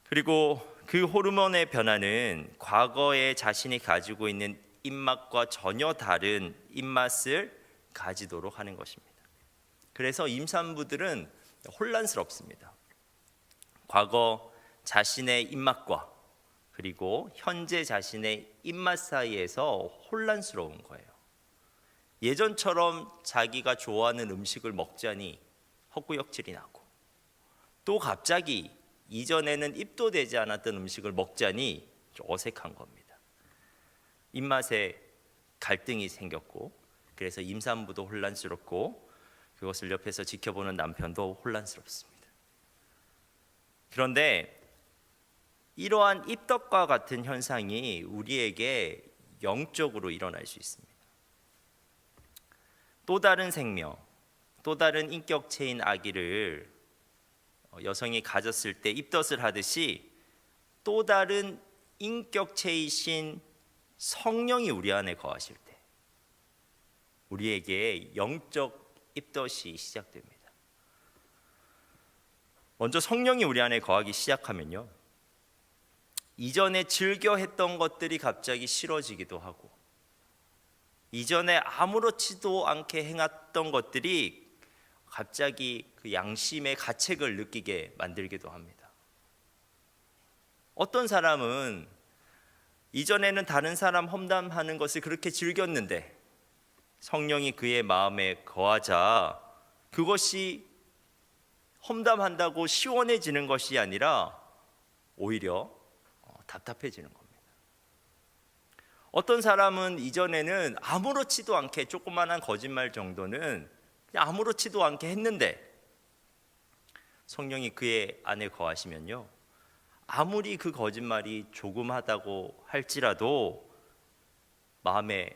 그리고 그 호르몬의 변화는 과거에 자신이 가지고 있는 입맛과 전혀 다른 입맛을 가지도록 하는 것입니다. 그래서 임산부들은 혼란스럽습니다. 과거 자신의 입맛과 그리고 현재 자신의 입맛 사이에서 혼란스러운 거예요. 예전처럼 자기가 좋아하는 음식을 먹자니 헛구역질이 나고, 또 갑자기 이전에는 입도 되지 않았던 음식을 먹자니 좀 어색한 겁니다. 입맛에 갈등이 생겼고, 그래서 임산부도 혼란스럽고 그것을 옆에서 지켜보는 남편도 혼란스럽습니다. 그런데 이러한 입덧과 같은 현상이 우리에게 영적으로 일어날 수 있습니다. 또 다른 생명, 또 다른 인격체인 아기를 여성이 가졌을 때 입덧을 하듯이 또 다른 인격체이신 성령이 우리 안에 거하실 때 우리에게 영적 입덧이 시작됩니다. 먼저 성령이 우리 안에 거하기 시작하면요, 이전에 즐겨 했던 것들이 갑자기 싫어지기도 하고, 이전에 아무렇지도 않게 행했던 것들이 갑자기 그 양심의 가책을 느끼게 만들기도 합니다. 어떤 사람은 이전에는 다른 사람 험담하는 것을 그렇게 즐겼는데 성령이 그의 마음에 거하자 그것이 험담한다고 시원해지는 것이 아니라 오히려 답답해지는 겁니다. 어떤 사람은 이전에는 아무렇지도 않게 조그만한 거짓말 정도는 그냥 아무렇지도 않게 했는데 성령이 그의 안에 거하시면요, 아무리 그 거짓말이 조금하다고 할지라도 마음의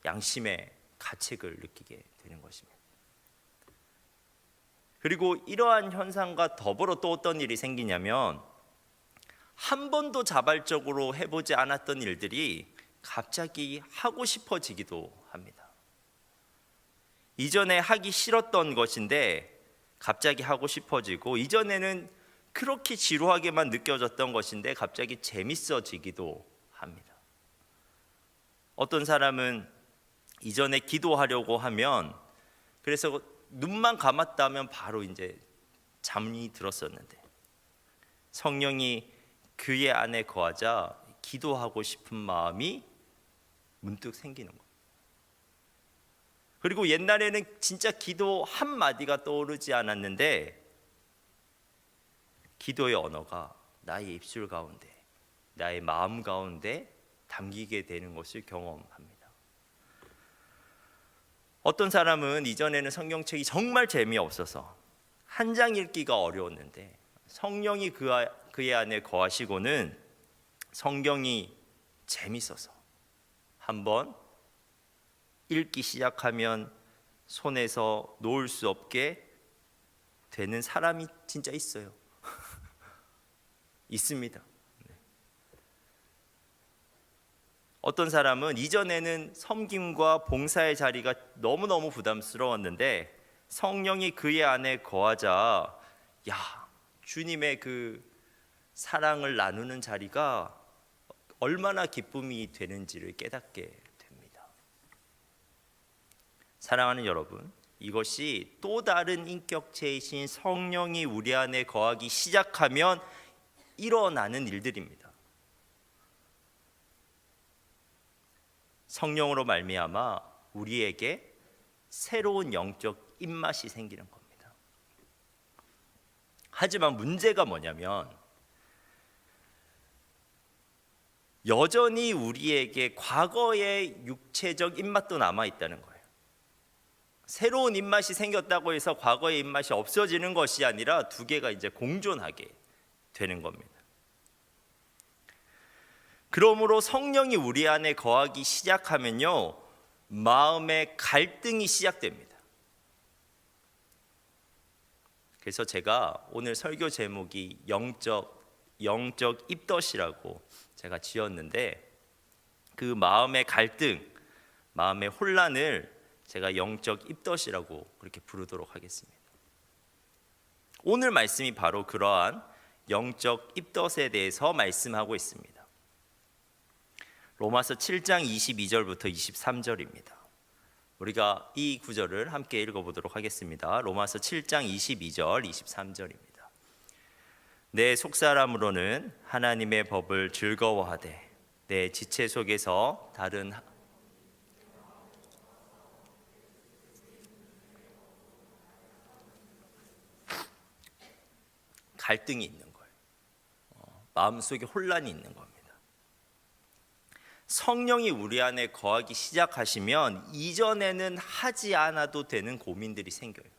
양심의 가책을 느끼게 되는 것입니다. 그리고 이러한 현상과 더불어 또 어떤 일이 생기냐면, 한 번도 자발적으로 해보지 않았던 일들이 갑자기 하고 싶어지기도 합니다. 이전에 하기 싫었던 것인데 갑자기 하고 싶어지고, 이전에는 그렇게 지루하게만 느껴졌던 것인데 갑자기 재밌어지기도 합니다. 어떤 사람은 이전에 기도하려고 하면, 그래서 눈만 감았다면 바로 이제 잠이 들었었는데 성령이 그의 안에 거하자 기도하고 싶은 마음이 문득 생기는 거예요. 그리고 옛날에는 진짜 기도 한마디가 떠오르지 않았는데 기도의 언어가 나의 입술 가운데, 나의 마음 가운데 담기게 되는 것을 경험합니다. 어떤 사람은 이전에는 성경책이 정말 재미없어서 한 장 읽기가 어려웠는데 성령이 그의 안에 거하시고는 성경이 재밌어서 한번 읽기 시작하면 손에서 놓을 수 없게 되는 사람이 진짜 있어요. 있습니다. 어떤 사람은 이전에는 섬김과 봉사의 자리가 너무너무 부담스러웠는데 성령이 그의 안에 거하자, 야, 주님의 그 사랑을 나누는 자리가 얼마나 기쁨이 되는지를 깨닫게 됩니다. 사랑하는 여러분, 이것이 또 다른 인격체이신 성령이 우리 안에 거하기 시작하면 일어나는 일들입니다. 성령으로 말미암아 우리에게 새로운 영적 입맛이 생기는 겁니다. 하지만 문제가 뭐냐면 여전히 우리에게 과거의 육체적 입맛도 남아 있다는 거예요. 새로운 입맛이 생겼다고 해서 과거의 입맛이 없어지는 것이 아니라 두 개가 이제 공존하게 되는 겁니다. 그러므로 성령이 우리 안에 거하기 시작하면요, 마음의 갈등이 시작됩니다. 그래서 제가 오늘 설교 제목이 영적 입덧이라고 제가 지었는데, 그 마음의 갈등, 마음의 혼란을 제가 영적 입덧이라고 그렇게 부르도록 하겠습니다. 오늘 말씀이 바로 그러한 영적 입덧에 대해서 말씀하고 있습니다. 로마서 7장 22절부터 23절입니다. 우리가 이 구절을 함께 읽어보도록 하겠습니다. 로마서 7장 22절 23절입니다. 내 속사람으로는 하나님의 법을 즐거워하되 내 지체 속에서 다른 갈등이 있는 거예요. 마음속에 혼란이 있는 겁니다. 성령이 우리 안에 거하기 시작하시면 이전에는 하지 않아도 되는 고민들이 생겨요.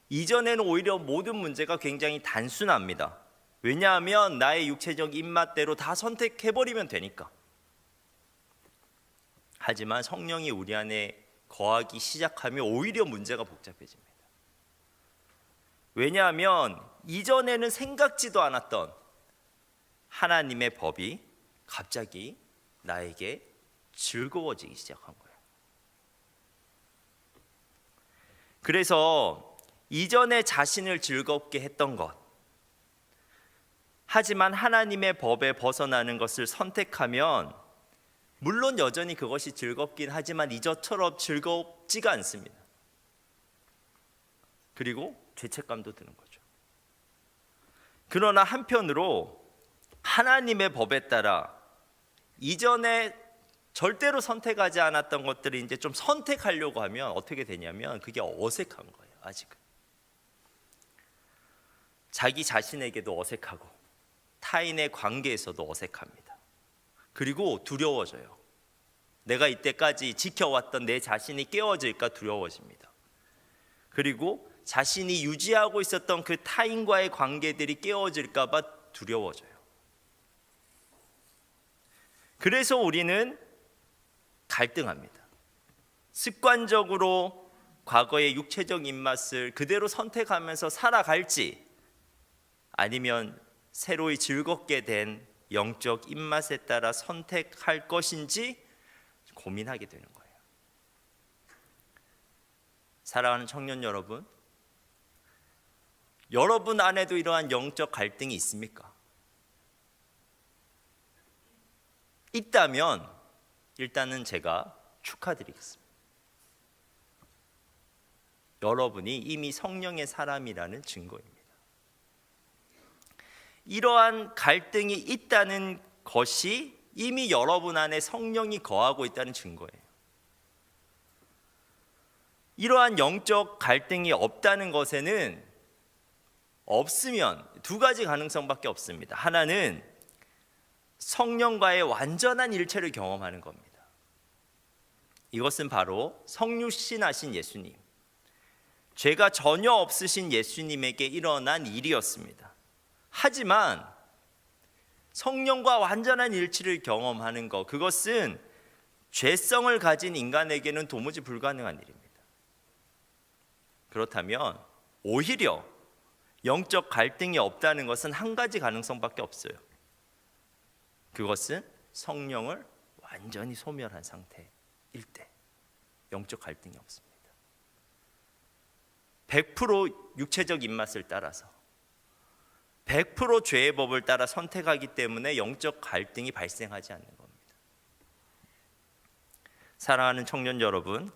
이전에는 오히려 모든 문제가 굉장히 단순합니다. 왜냐하면 나의 육체적 입맛대로 다 선택해버리면 되니까. 하지만 성령이 우리 안에 거하기 시작하면 오히려 문제가 복잡해집니다. 왜냐하면 이전에는 생각지도 않았던 하나님의 법이 갑자기 나에게 즐거워지기 시작한 거예요. 그래서 이전에 자신을 즐겁게 했던 것, 하지만 하나님의 법에 벗어나는 것을 선택하면 물론 여전히 그것이 즐겁긴 하지만 이전처럼 즐겁지가 않습니다. 그리고 죄책감도 드는 거죠. 그러나 한편으로 하나님의 법에 따라 이전에 절대로 선택하지 않았던 것들을 이제 좀 선택하려고 하면 어떻게 되냐면 그게 어색한 거예요. 아직은 자기 자신에게도 어색하고 타인의 관계에서도 어색합니다. 그리고 두려워져요. 내가 이때까지 지켜왔던 내 자신이 깨어질까 두려워집니다. 그리고 자신이 유지하고 있었던 그 타인과의 관계들이 깨어질까 봐 두려워져요. 그래서 우리는 갈등합니다. 습관적으로 과거의 육체적 입맛을 그대로 선택하면서 살아갈지, 아니면 새로이 즐겁게 된 영적 입맛에 따라 선택할 것인지 고민하게 되는 거예요. 사랑하는 청년 여러분, 여러분 안에도 이러한 영적 갈등이 있습니까? 있다면 일단은 제가 축하드리겠습니다. 여러분이 이미 성령의 사람이라는 증거입니다. 이러한 갈등이 있다는 것이 이미 여러분 안에 성령이 거하고 있다는 증거예요. 이러한 영적 갈등이 없다는 것에는 없으면 두 가지 가능성밖에 없습니다. 하나는 성령과의 완전한 일체를 경험하는 겁니다. 이것은 바로 성육신하신 예수님, 죄가 전혀 없으신 예수님에게 일어난 일이었습니다. 하지만 성령과 완전한 일치를 경험하는 것, 그것은 죄성을 가진 인간에게는 도무지 불가능한 일입니다. 그렇다면 오히려 영적 갈등이 없다는 것은 한 가지 가능성밖에 없어요. 그것은 성령을 완전히 소멸한 상태일 때 영적 갈등이 없습니다. 100% 육체적 입맛을 따라서 100% 죄의 법을 따라 선택하기 때문에 영적 갈등이 발생하지 않는 겁니다. 사랑하는 청년 여러분,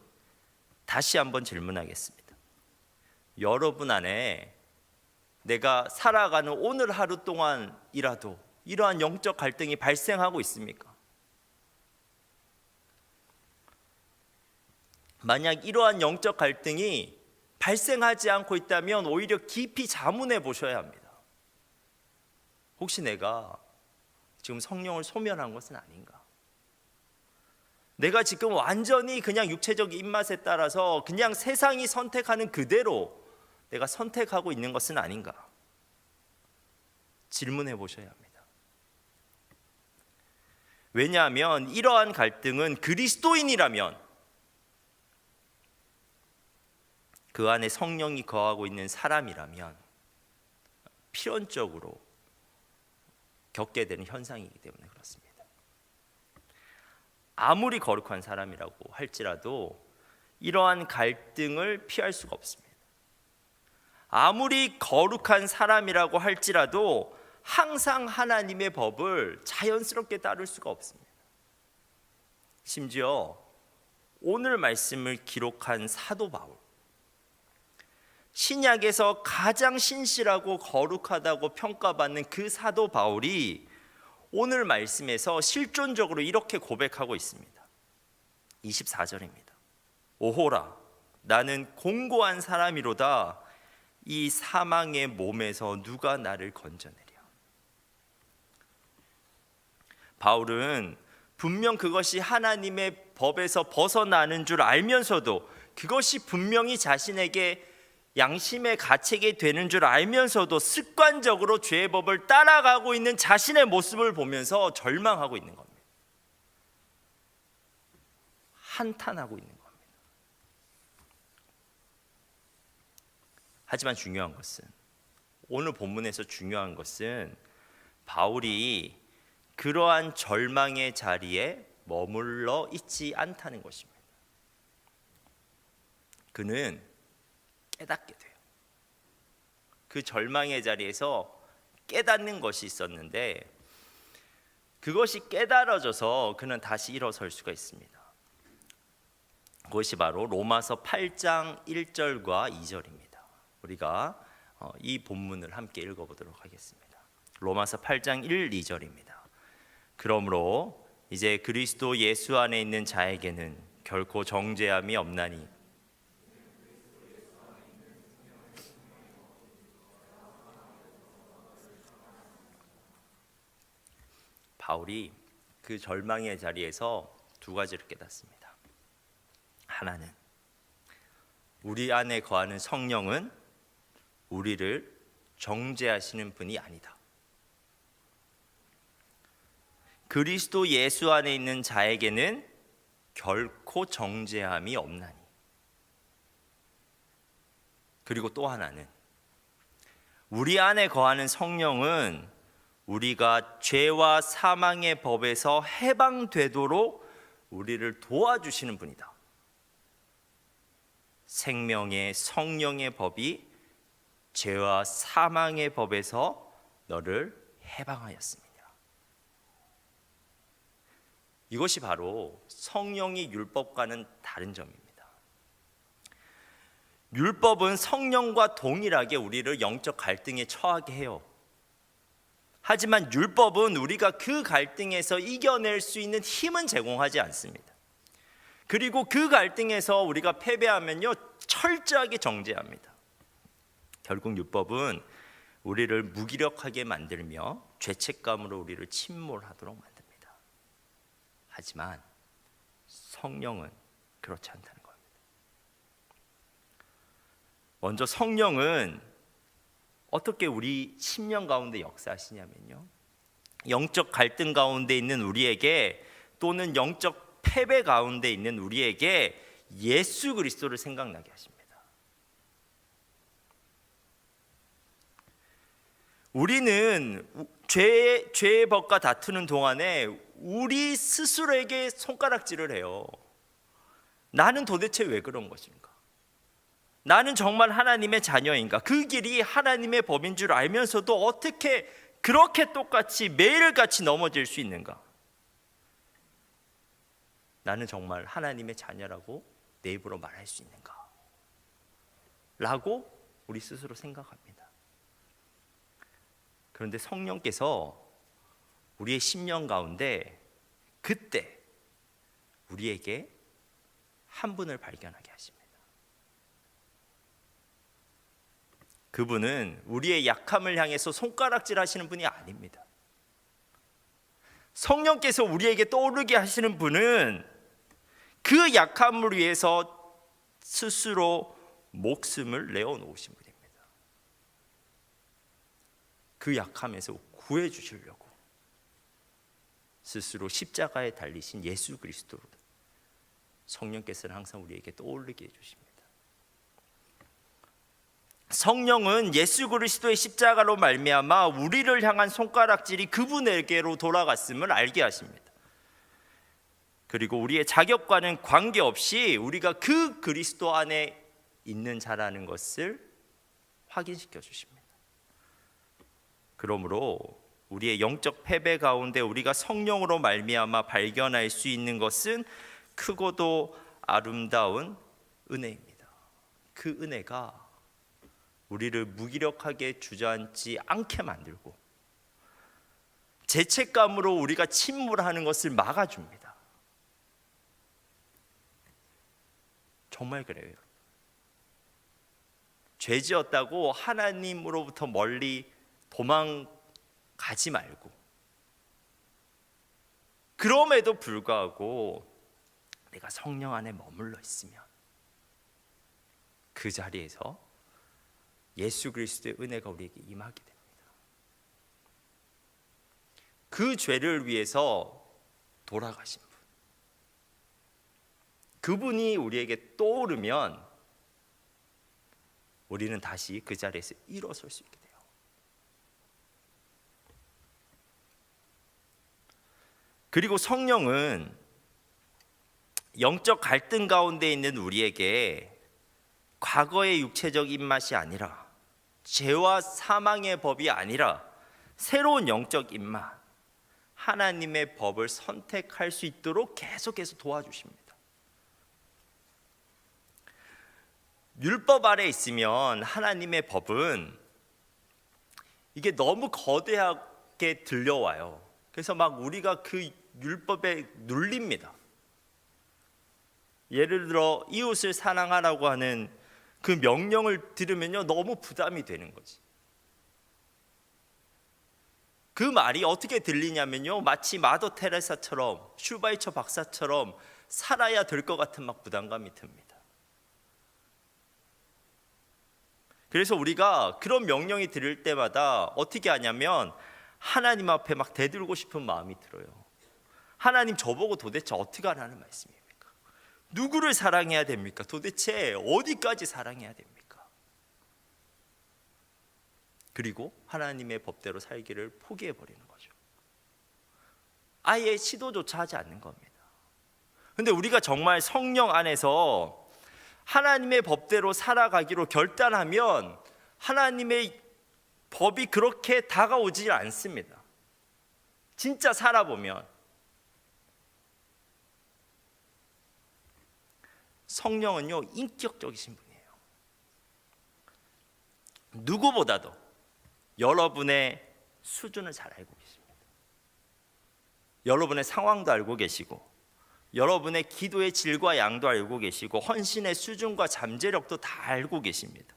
다시 한번 질문하겠습니다. 여러분 안에 내가 살아가는 오늘 하루 동안이라도 이러한 영적 갈등이 발생하고 있습니까? 만약 이러한 영적 갈등이 발생하지 않고 있다면 오히려 깊이 자문해 보셔야 합니다. 혹시 내가 지금 성령을 소멸한 것은 아닌가? 내가 지금 완전히 그냥 육체적 입맛에 따라서 그냥 세상이 선택하는 그대로 내가 선택하고 있는 것은 아닌가? 질문해 보셔야 합니다. 왜냐하면 이러한 갈등은 그리스도인이라면, 그 안에 성령이 거하고 있는 사람이라면 필연적으로 겪게 되는 현상이기 때문에 그렇습니다. 아무리 거룩한 사람이라고 할지라도 이러한 갈등을 피할 수가 없습니다. 아무리 거룩한 사람이라고 할지라도 항상 하나님의 법을 자연스럽게 따를 수가 없습니다. 심지어 오늘 말씀을 기록한 사도 바울, 신약에서 가장 신실하고 거룩하다고 평가받는 그 사도 바울이 오늘 말씀에서 실존적으로 이렇게 고백하고 있습니다. 24절입니다. 오호라, 나는 공고한 사람이로다. 이 사망의 몸에서 누가 나를 건져내랴. 바울은 분명 그것이 하나님의 법에서 벗어나는 줄 알면서도, 그것이 분명히 자신에게 양심의 가책이 되는 줄 알면서도 습관적으로 죄의 법을 따라가고 있는 자신의 모습을 보면서 절망하고 있는 겁니다. 한탄하고 있는 겁니다. 하지만 중요한 것은, 오늘 본문에서 중요한 것은 바울이 그러한 절망의 자리에 머물러 있지 않다는 것입니다. 그는 깨닫게 돼요. 그 절망의 자리에서 깨닫는 것이 있었는데, 그것이 깨달아져서 그는 다시 일어설 수가 있습니다. 그것이 바로 로마서 8장 1절과 2절입니다. 우리가 이 본문을 함께 읽어보도록 하겠습니다. 로마서 8장 1, 2절입니다. 그러므로 이제 그리스도 예수 안에 있는 자에게는 결코 정죄함이 없나니 바울이 그 절망의 자리에서 두 가지를 깨닫습니다. 하나는 우리 안에 거하는 성령은 우리를 정죄하시는 분이 아니다. 그리스도 예수 안에 있는 자에게는 결코 정죄함이 없나니. 그리고 또 하나는 우리 안에 거하는 성령은 우리가 죄와 사망의 법에서 해방되도록 우리를 도와주시는 분이다. 생명의 성령의 법이 죄와 사망의 법에서 너를 해방하였습니다. 이것이 바로 성령이 율법과는 다른 점입니다. 율법은 성령과 동일하게 우리를 영적 갈등에 처하게 해요. 하지만 율법은 우리가 그 갈등에서 이겨낼 수 있는 힘은 제공하지 않습니다. 그리고 그 갈등에서 우리가 패배하면요, 철저하게 정죄합니다. 결국 율법은 우리를 무기력하게 만들며 죄책감으로 우리를 침몰하도록 만듭니다. 하지만 성령은 그렇지 않다는 겁니다. 먼저 성령은 어떻게 우리 심령 가운데 역사하시냐면요, 영적 갈등 가운데 있는 우리에게, 또는 영적 패배 가운데 있는 우리에게 예수 그리스도를 생각나게 하십니다. 우리는 죄의 법과 다투는 동안에 우리 스스로에게 손가락질을 해요. 나는 도대체 왜 그런 것인가? 나는 정말 하나님의 자녀인가? 그 길이 하나님의 법인 줄 알면서도 어떻게 그렇게 똑같이 매일같이 넘어질 수 있는가? 나는 정말 하나님의 자녀라고 내 입으로 말할 수 있는가? 라고 우리 스스로 생각합니다. 그런데 성령께서 우리의 심령 가운데 그때 우리에게 한 분을 발견하게 하십니다. 그분은 우리의 약함을 향해서 손가락질 하시는 분이 아닙니다. 성령께서 우리에게 떠오르게 하시는 분은 그 약함을 위해서 스스로 목숨을 내어놓으신 분입니다. 그 약함에서 구해 주시려고 스스로 십자가에 달리신 예수 그리스도로 성령께서는 항상 우리에게 떠오르게 해주십니다. 성령은 예수 그리스도의 십자가로 말미암아 우리를 향한 손가락질이 그분에게로 돌아갔음을 알게 하십니다. 그리고 우리의 자격과는 관계없이 우리가 그 그리스도 안에 있는 자라는 것을 확인시켜 주십니다. 그러므로 우리의 영적 패배 가운데 우리가 성령으로 말미암아 발견할 수 있는 것은 크고도 아름다운 은혜입니다. 그 은혜가 우리를 무기력하게 주저앉지 않게 만들고 죄책감으로 우리가 침몰하는 것을 막아줍니다. 정말 그래요. 죄 지었다고 하나님으로부터 멀리 도망가지 말고, 그럼에도 불구하고 내가 성령 안에 머물러 있으면 그 자리에서 예수 그리스도의 은혜가 우리에게 임하게 됩니다. 그 죄를 위해서 돌아가신 분, 그분이 우리에게 떠오르면 우리는 다시 그 자리에서 일어설 수 있게 돼요. 그리고 성령은 영적 갈등 가운데 있는 우리에게 과거의 육체적 입맛이 아니라, 죄와 사망의 법이 아니라 새로운 영적 입맛, 하나님의 법을 선택할 수 있도록 계속해서 도와주십니다. 율법 아래 있으면 하나님의 법은 이게 너무 거대하게 들려와요. 그래서 막 우리가 그 율법에 눌립니다. 예를 들어 이웃을 사랑하라고 하는 그 명령을 들으면요, 너무 부담이 되는 거지. 그 말이 어떻게 들리냐면요, 마치 마더 테레사처럼, 슈바이처 박사처럼 살아야 될 것 같은 막 부담감이 듭니다. 그래서 우리가 그런 명령이 들을 때마다 어떻게 하냐면 하나님 앞에 막 대들고 싶은 마음이 들어요. 하나님, 저보고 도대체 어떻게 하라는 말씀입니까? 누구를 사랑해야 됩니까? 도대체 어디까지 사랑해야 됩니까? 그리고 하나님의 법대로 살기를 포기해버리는 거죠. 아예 시도조차 하지 않는 겁니다. 근데 우리가 정말 성령 안에서 하나님의 법대로 살아가기로 결단하면 하나님의 법이 그렇게 다가오지 않습니다. 진짜 살아보면. 성령은요, 인격적이신 분이에요. 누구보다도 여러분의 수준을 잘 알고 계십니다. 여러분의 상황도 알고 계시고, 여러분의 기도의 질과 양도 알고 계시고, 헌신의 수준과 잠재력도 다 알고 계십니다.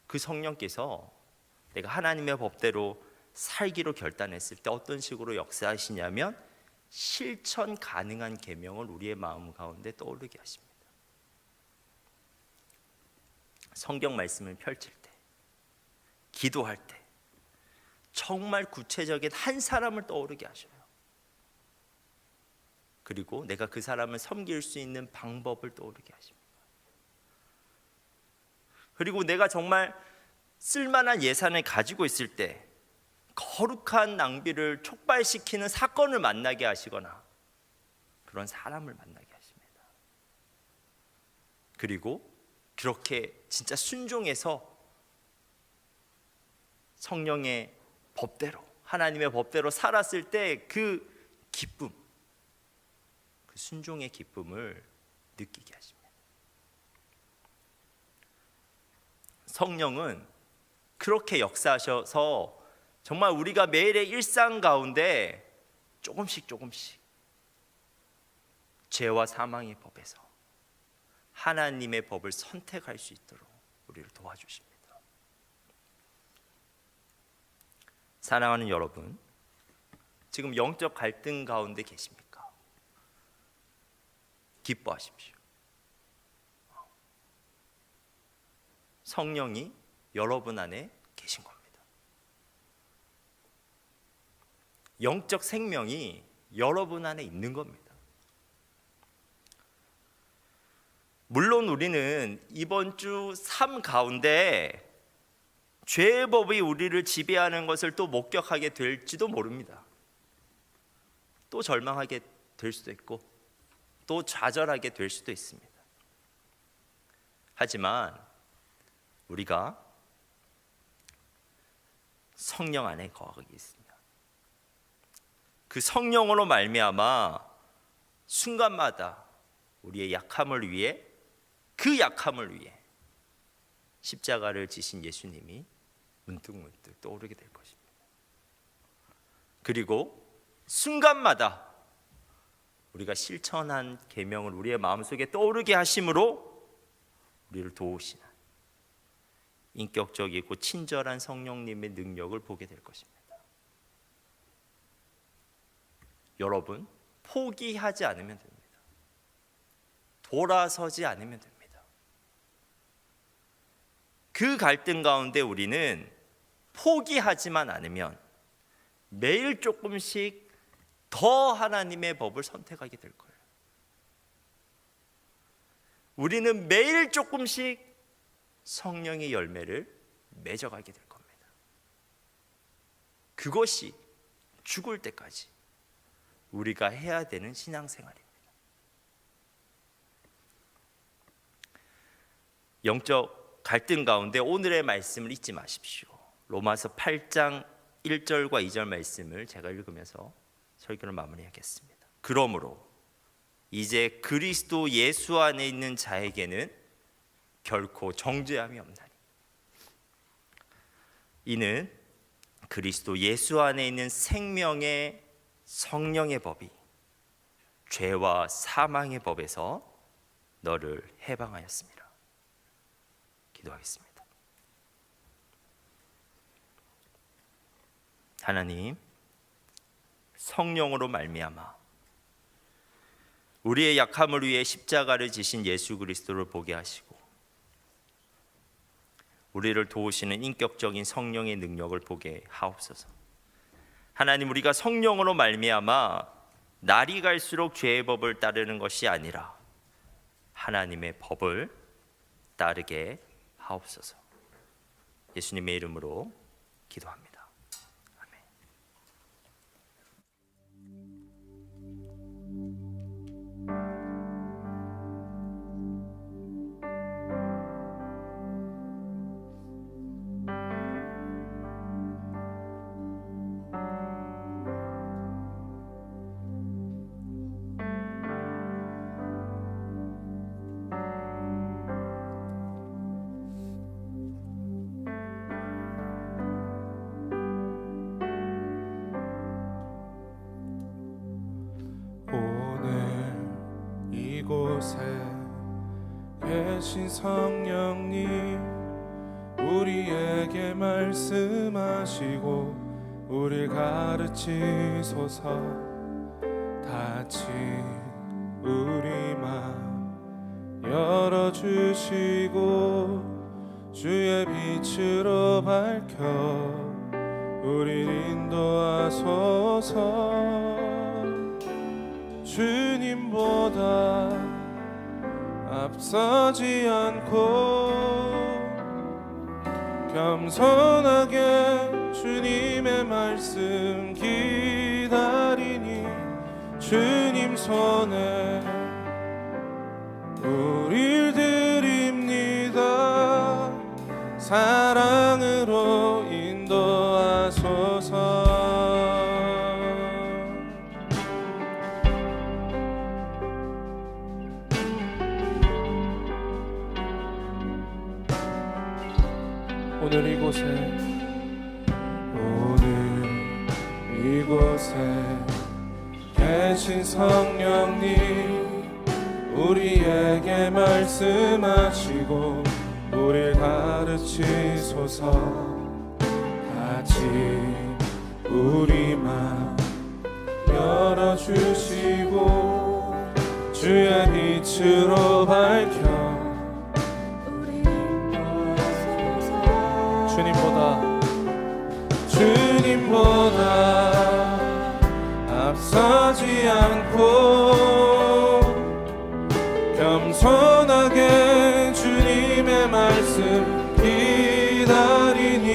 그 성령께서 내가 하나님의 법대로 살기로 결단했을 때 어떤 식으로 역사하시냐면, 실천 가능한 계명을 우리의 마음 가운데 떠오르게 하십니다. 성경 말씀을 펼칠 때, 기도할 때 정말 구체적인 한 사람을 떠오르게 하셔요. 그리고 내가 그 사람을 섬길 수 있는 방법을 떠오르게 하십니다. 그리고 내가 정말 쓸만한 예산을 가지고 있을 때 거룩한 낭비를 촉발시키는 사건을 만나게 하시거나 그런 사람을 만나게 하십니다. 그리고 그렇게 진짜 순종해서 성령의 법대로, 하나님의 법대로 살았을 때 그 기쁨, 그 순종의 기쁨을 느끼게 하십니다. 성령은 그렇게 역사하셔서 정말 우리가 매일의 일상 가운데 조금씩 죄와 사망의 법에서 하나님의 법을 선택할 수 있도록 우리를 도와주십니다. 사랑하는 여러분, 지금 영적 갈등 가운데 계십니까? 기뻐하십시오. 성령이 여러분 안에 계신 겁니다. 영적 생명이 여러분 안에 있는 겁니다. 물론 우리는 이번 주 삶 가운데 죄의 법이 우리를 지배하는 것을 또 목격하게 될지도 모릅니다. 또 절망하게 될 수도 있고 또 좌절하게 될 수도 있습니다. 하지만 우리가 성령 안에 거하고 있습니다. 그 성령으로 말미암아 순간마다 우리의 약함을 위해, 그 약함을 위해 십자가를 지신 예수님이 문득문득 떠오르게 될 것입니다. 그리고 순간마다 우리가 실천한 계명을 우리의 마음속에 떠오르게 하심으로 우리를 도우시는 인격적이고 친절한 성령님의 능력을 보게 될 것입니다. 여러분, 포기하지 않으면 됩니다. 돌아서지 않으면 됩니다. 그 갈등 가운데 우리는 포기하지만 않으면 매일 조금씩 더 하나님의 법을 선택하게 될 거예요. 우리는 매일 조금씩 성령의 열매를 맺어가게 될 겁니다. 그것이 죽을 때까지 우리가 해야 되는 신앙생활입니다. 영적 갈등 가운데 오늘의 말씀을 잊지 마십시오. 로마서 8장 1절과 2절 말씀을 제가 읽으면서 설교를 마무리하겠습니다. 그러므로 이제 그리스도 예수 안에 있는 자에게는 결코 정죄함이 없나니, 이는 그리스도 예수 안에 있는 생명의 성령의 법이 죄와 사망의 법에서 너를 해방하였습니다. 기도하겠습니다. 하나님, 성령으로 말미암아 우리의 약함을 위해 십자가를 지신 예수 그리스도를 보게 하시고 우리를 도우시는 인격적인 성령의 능력을 보게 하옵소서. 하나님, 우리가 성령으로 말미암아 날이 갈수록 죄의 법을 따르는 것이 아니라 하나님의 법을 따르게 하옵소서. 예수님의 이름으로 기도합니다. 이곳에 계신 성령님, 우리에게 말씀하시고 우릴 가르치소서. 다친 우리 마음 열어주시고 주의 빛으로 밝혀 우릴 인도하소서. 주님보다 앞서지 않고 겸손하게 주님의 말씀 기다리니 주님 손에 우릴 들 사랑으로 인도하소서. 오늘 이곳에 계신 성령님, 우리에게 말씀하시고 우릴 가르치소서. 같이 우리 맘 열어주시고 주의 빛으로 밝혀 주님보다 앞서지 않고 겸손하게 주님의 말씀 기다리니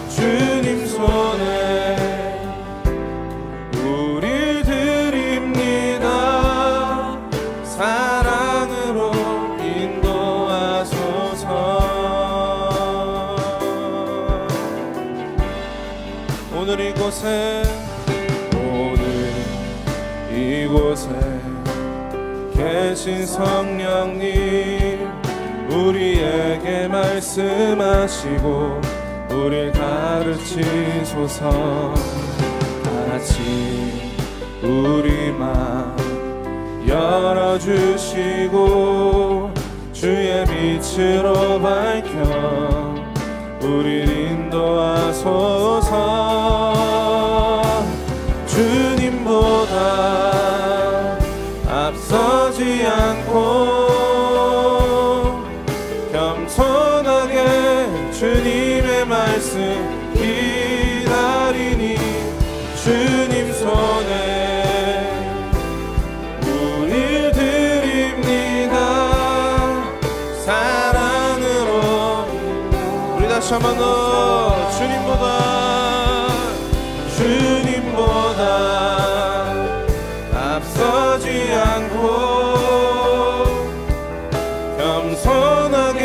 주님 손에 우릴 드립니다. 사랑으로 인도하소서. 오늘 이곳에 계신 성령님, 우리에게 말씀하시고 우릴 가르치소서. 같이 우리 맘 열어주시고 주의 빛으로 밝혀 우릴 인도하소서. 주님보다 앞서지 않고 겸손하게 주님의 말씀 기다리니 주님 손에 우릴 드립니다. 사랑으로 우리 다시 한번 더 주님보다 앞서지 않고 겸손하게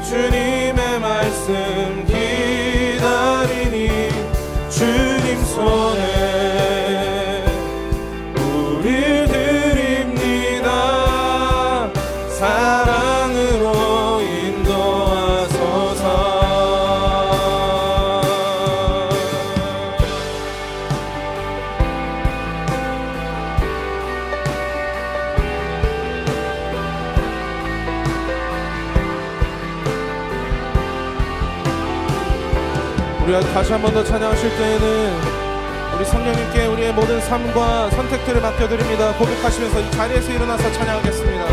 주님의 말씀 기다리니 주님 손에 우릴 드립니다. 사랑으로 인도하소서. 우리가 다시 한 번 더 찬양하실 때에는 우리 성령님께 우리의 모든 삶과 선택들을 맡겨드립니다. 고백하시면서 이 자리에서 일어나서 찬양하겠습니다.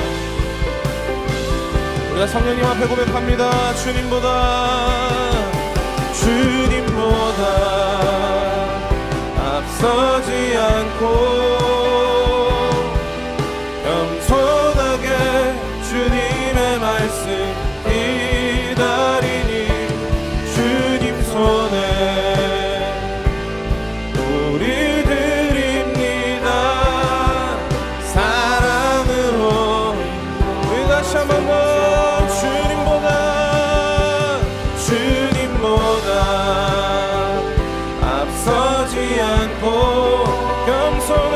우리가 성령님 앞에 고백합니다. 주님보다 앞서지 않고 겸손하게 주님의 말씀 기다리니 주님 손에 우리 드립니다. 사랑으로 우리 다시 한번 더 주님보다 앞서지 않고 겸손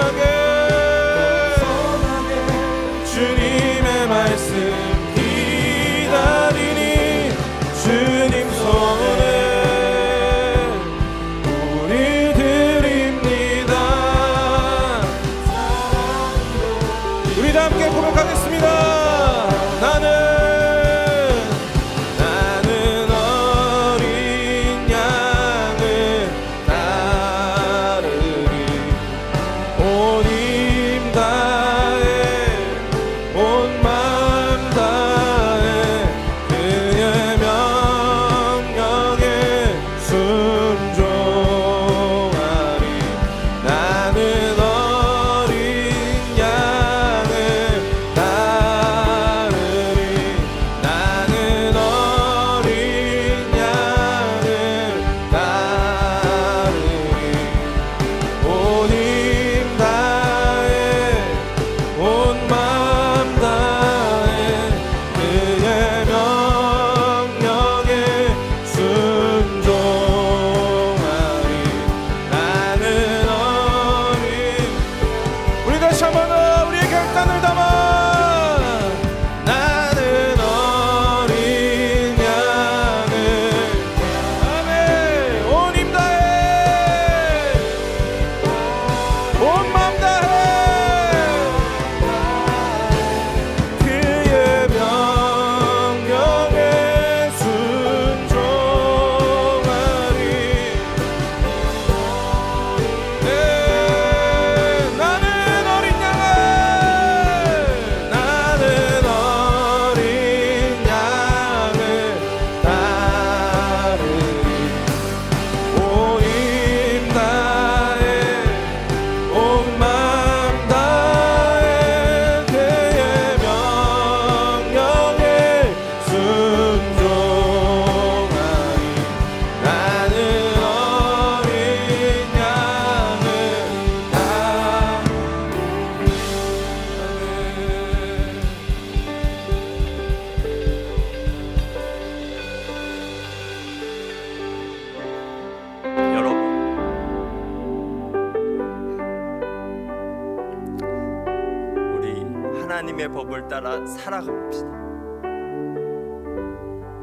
하나님의 법을 따라 살아갑시다.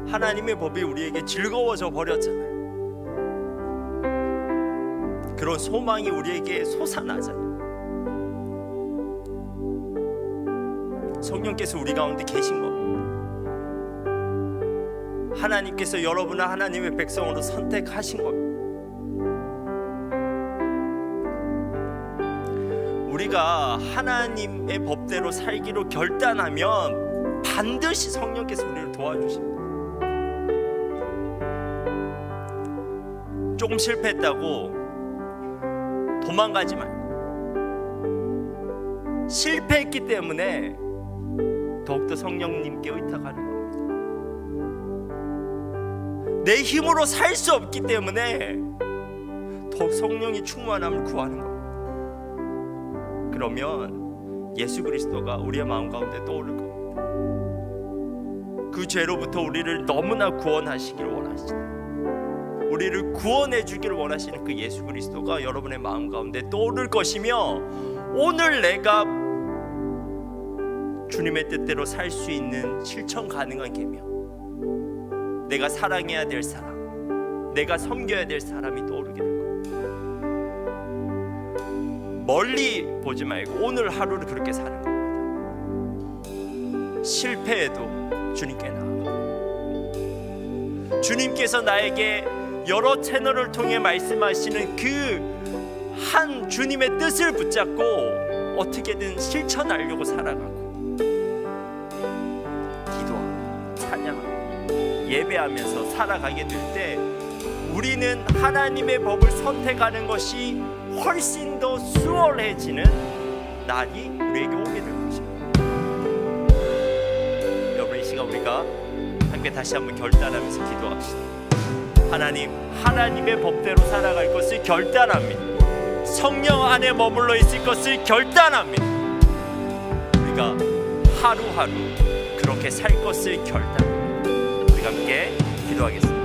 하나님의 법이 우리에게 즐거워져 버렸잖아요. 그런 소망이 우리에게 솟아나잖아요. 성령께서 우리 가운데 계신 겁니다. 하나님께서 여러분을 하나님의 백성으로 선택하신 겁니다. 우리가 하나님의 법대로 살기로 결단하면 반드시 성령께서 우리를 도와주십니다. 조금 실패했다고 도망가지 말고, 실패했기 때문에 더욱더 성령님께 의탁하는 겁니다. 내 힘으로 살 수 없기 때문에 더욱 성령의 충만함을 구하는 겁니다. 그러면 예수 그리스도가 우리의 마음 가운데 떠오를 겁니다. 그 죄로부터 우리를 너무나 구원하시기를 원하시잖아요. 우리를 구원해 주기를 원하시는 그 예수 그리스도가 여러분의 마음 가운데 떠오를 것이며, 오늘 내가 주님의 뜻대로 살 수 있는 실천 가능한 계명, 내가 사랑해야 될 사람, 내가 섬겨야 될 사람이 떠오르게 될 겁니다. 멀리 보지 말고 오늘 하루를 그렇게 사는 겁니다. 실패해도 주님께 나아가. 주님께서 나에게 여러 채널을 통해 말씀하시는 그 한 주님의 뜻을 붙잡고 어떻게든 실천하려고 살아가고, 기도하고 찬양하고 예배하면서 살아가게 될 때 우리는 하나님의 법을 선택하는 것이 훨씬 더 수월해지는 날이 우리에게 오게 될 것입니다. 여러분, 이 시간 우리가 함께 다시 한번 결단하면서 기도합시다. 하나님, 하나님의 법대로 살아갈 것을 결단합니다. 성령 안에 머물러 있을 것을 결단합니다. 우리가 하루하루 그렇게 살 것을 결단합니다. 우리가 함께 기도하겠습니다.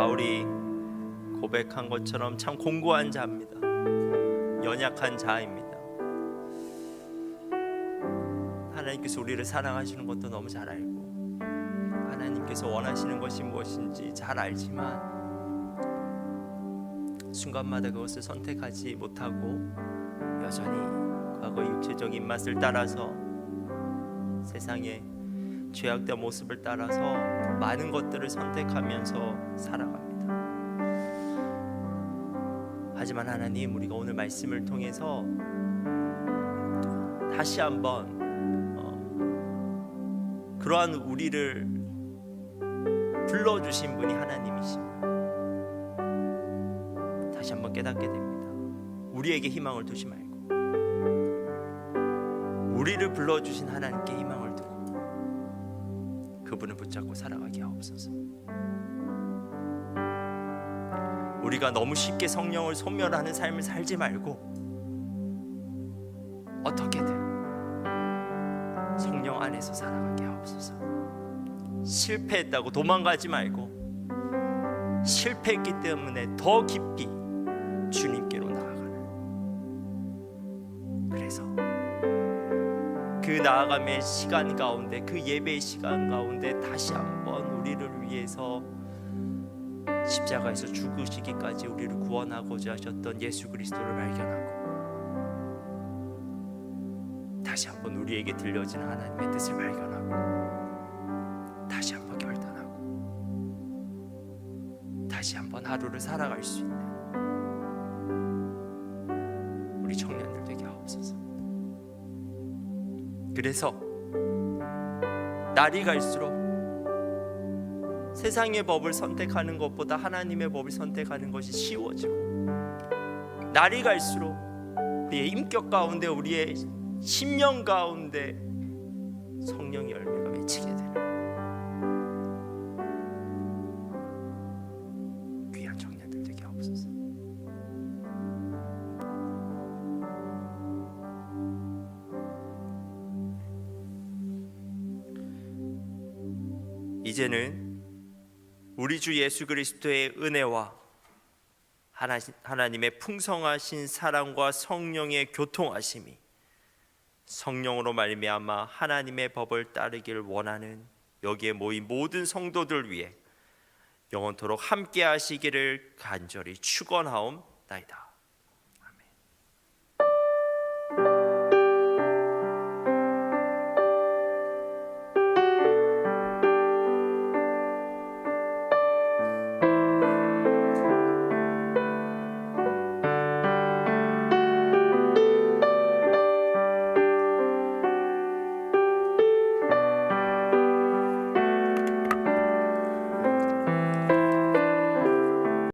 바울이 고백한 것처럼 참 공고한 자입니다. 연약한 자입니다. 하나님께서 우리를 사랑하시는 것도 너무 잘 알고 하나님께서 원하시는 것이 무엇인지 잘 알지만 순간마다 그것을 선택하지 못하고 여전히 과거의 육체적인 입맛을 따라서 세상의 죄악된 모습을 따라서 많은 것들을 선택하면서 살아갑니다. 하지만 하나님, 우리가 오늘 말씀을 통해서 다시 한번 그러한 우리를 불러주신 분이 하나님이십니다. 다시 한번 깨닫게 됩니다. 우리에게 희망을 두지 말고 우리를 불러주신 하나님께 희망을 두고 그분을 붙잡고 살아가게 하옵소서. 우리가 너무 쉽게 성령을 소멸하는 삶을 살지 말고 어떻게든 성령 안에서 살아가게 하옵소서. 실패했다고 도망가지 말고 실패했기 때문에 더 깊이 주님께로 나아가는, 그래서 그 나아감의 시간 가운데, 그 예배의 시간 가운데 다시 한번 우리를 위해서 십자가에서 죽으시기까지 우리를 구원하고자 하셨던 예수 그리스도를 발견하고 다시 한번 우리에게 들려지는 하나님의 뜻을 발견하고 다시 한번 결단하고 다시 한번 하루를 살아갈 수 있는 우리 청년들 되게 하옵소서. 그래서 날이 갈수록 세상의 법을 선택하는 것보다 하나님의 법을 선택하는 것이 쉬워지고, 날이 갈수록 우리의 인격 가운데, 우리의 심령 가운데 성령의 열매가 맺히게 되는 귀한 청년들 되게 하옵소서. 이제는 우리 주 예수 그리스도의 은혜와 하나님의 풍성하신 사랑과 성령의 교통하심이 성령으로 말미암아 하나님의 법을 따르기를 원하는 여기에 모인 모든 성도들 위해 영원토록 함께 하시기를 간절히 축원하옵나이다.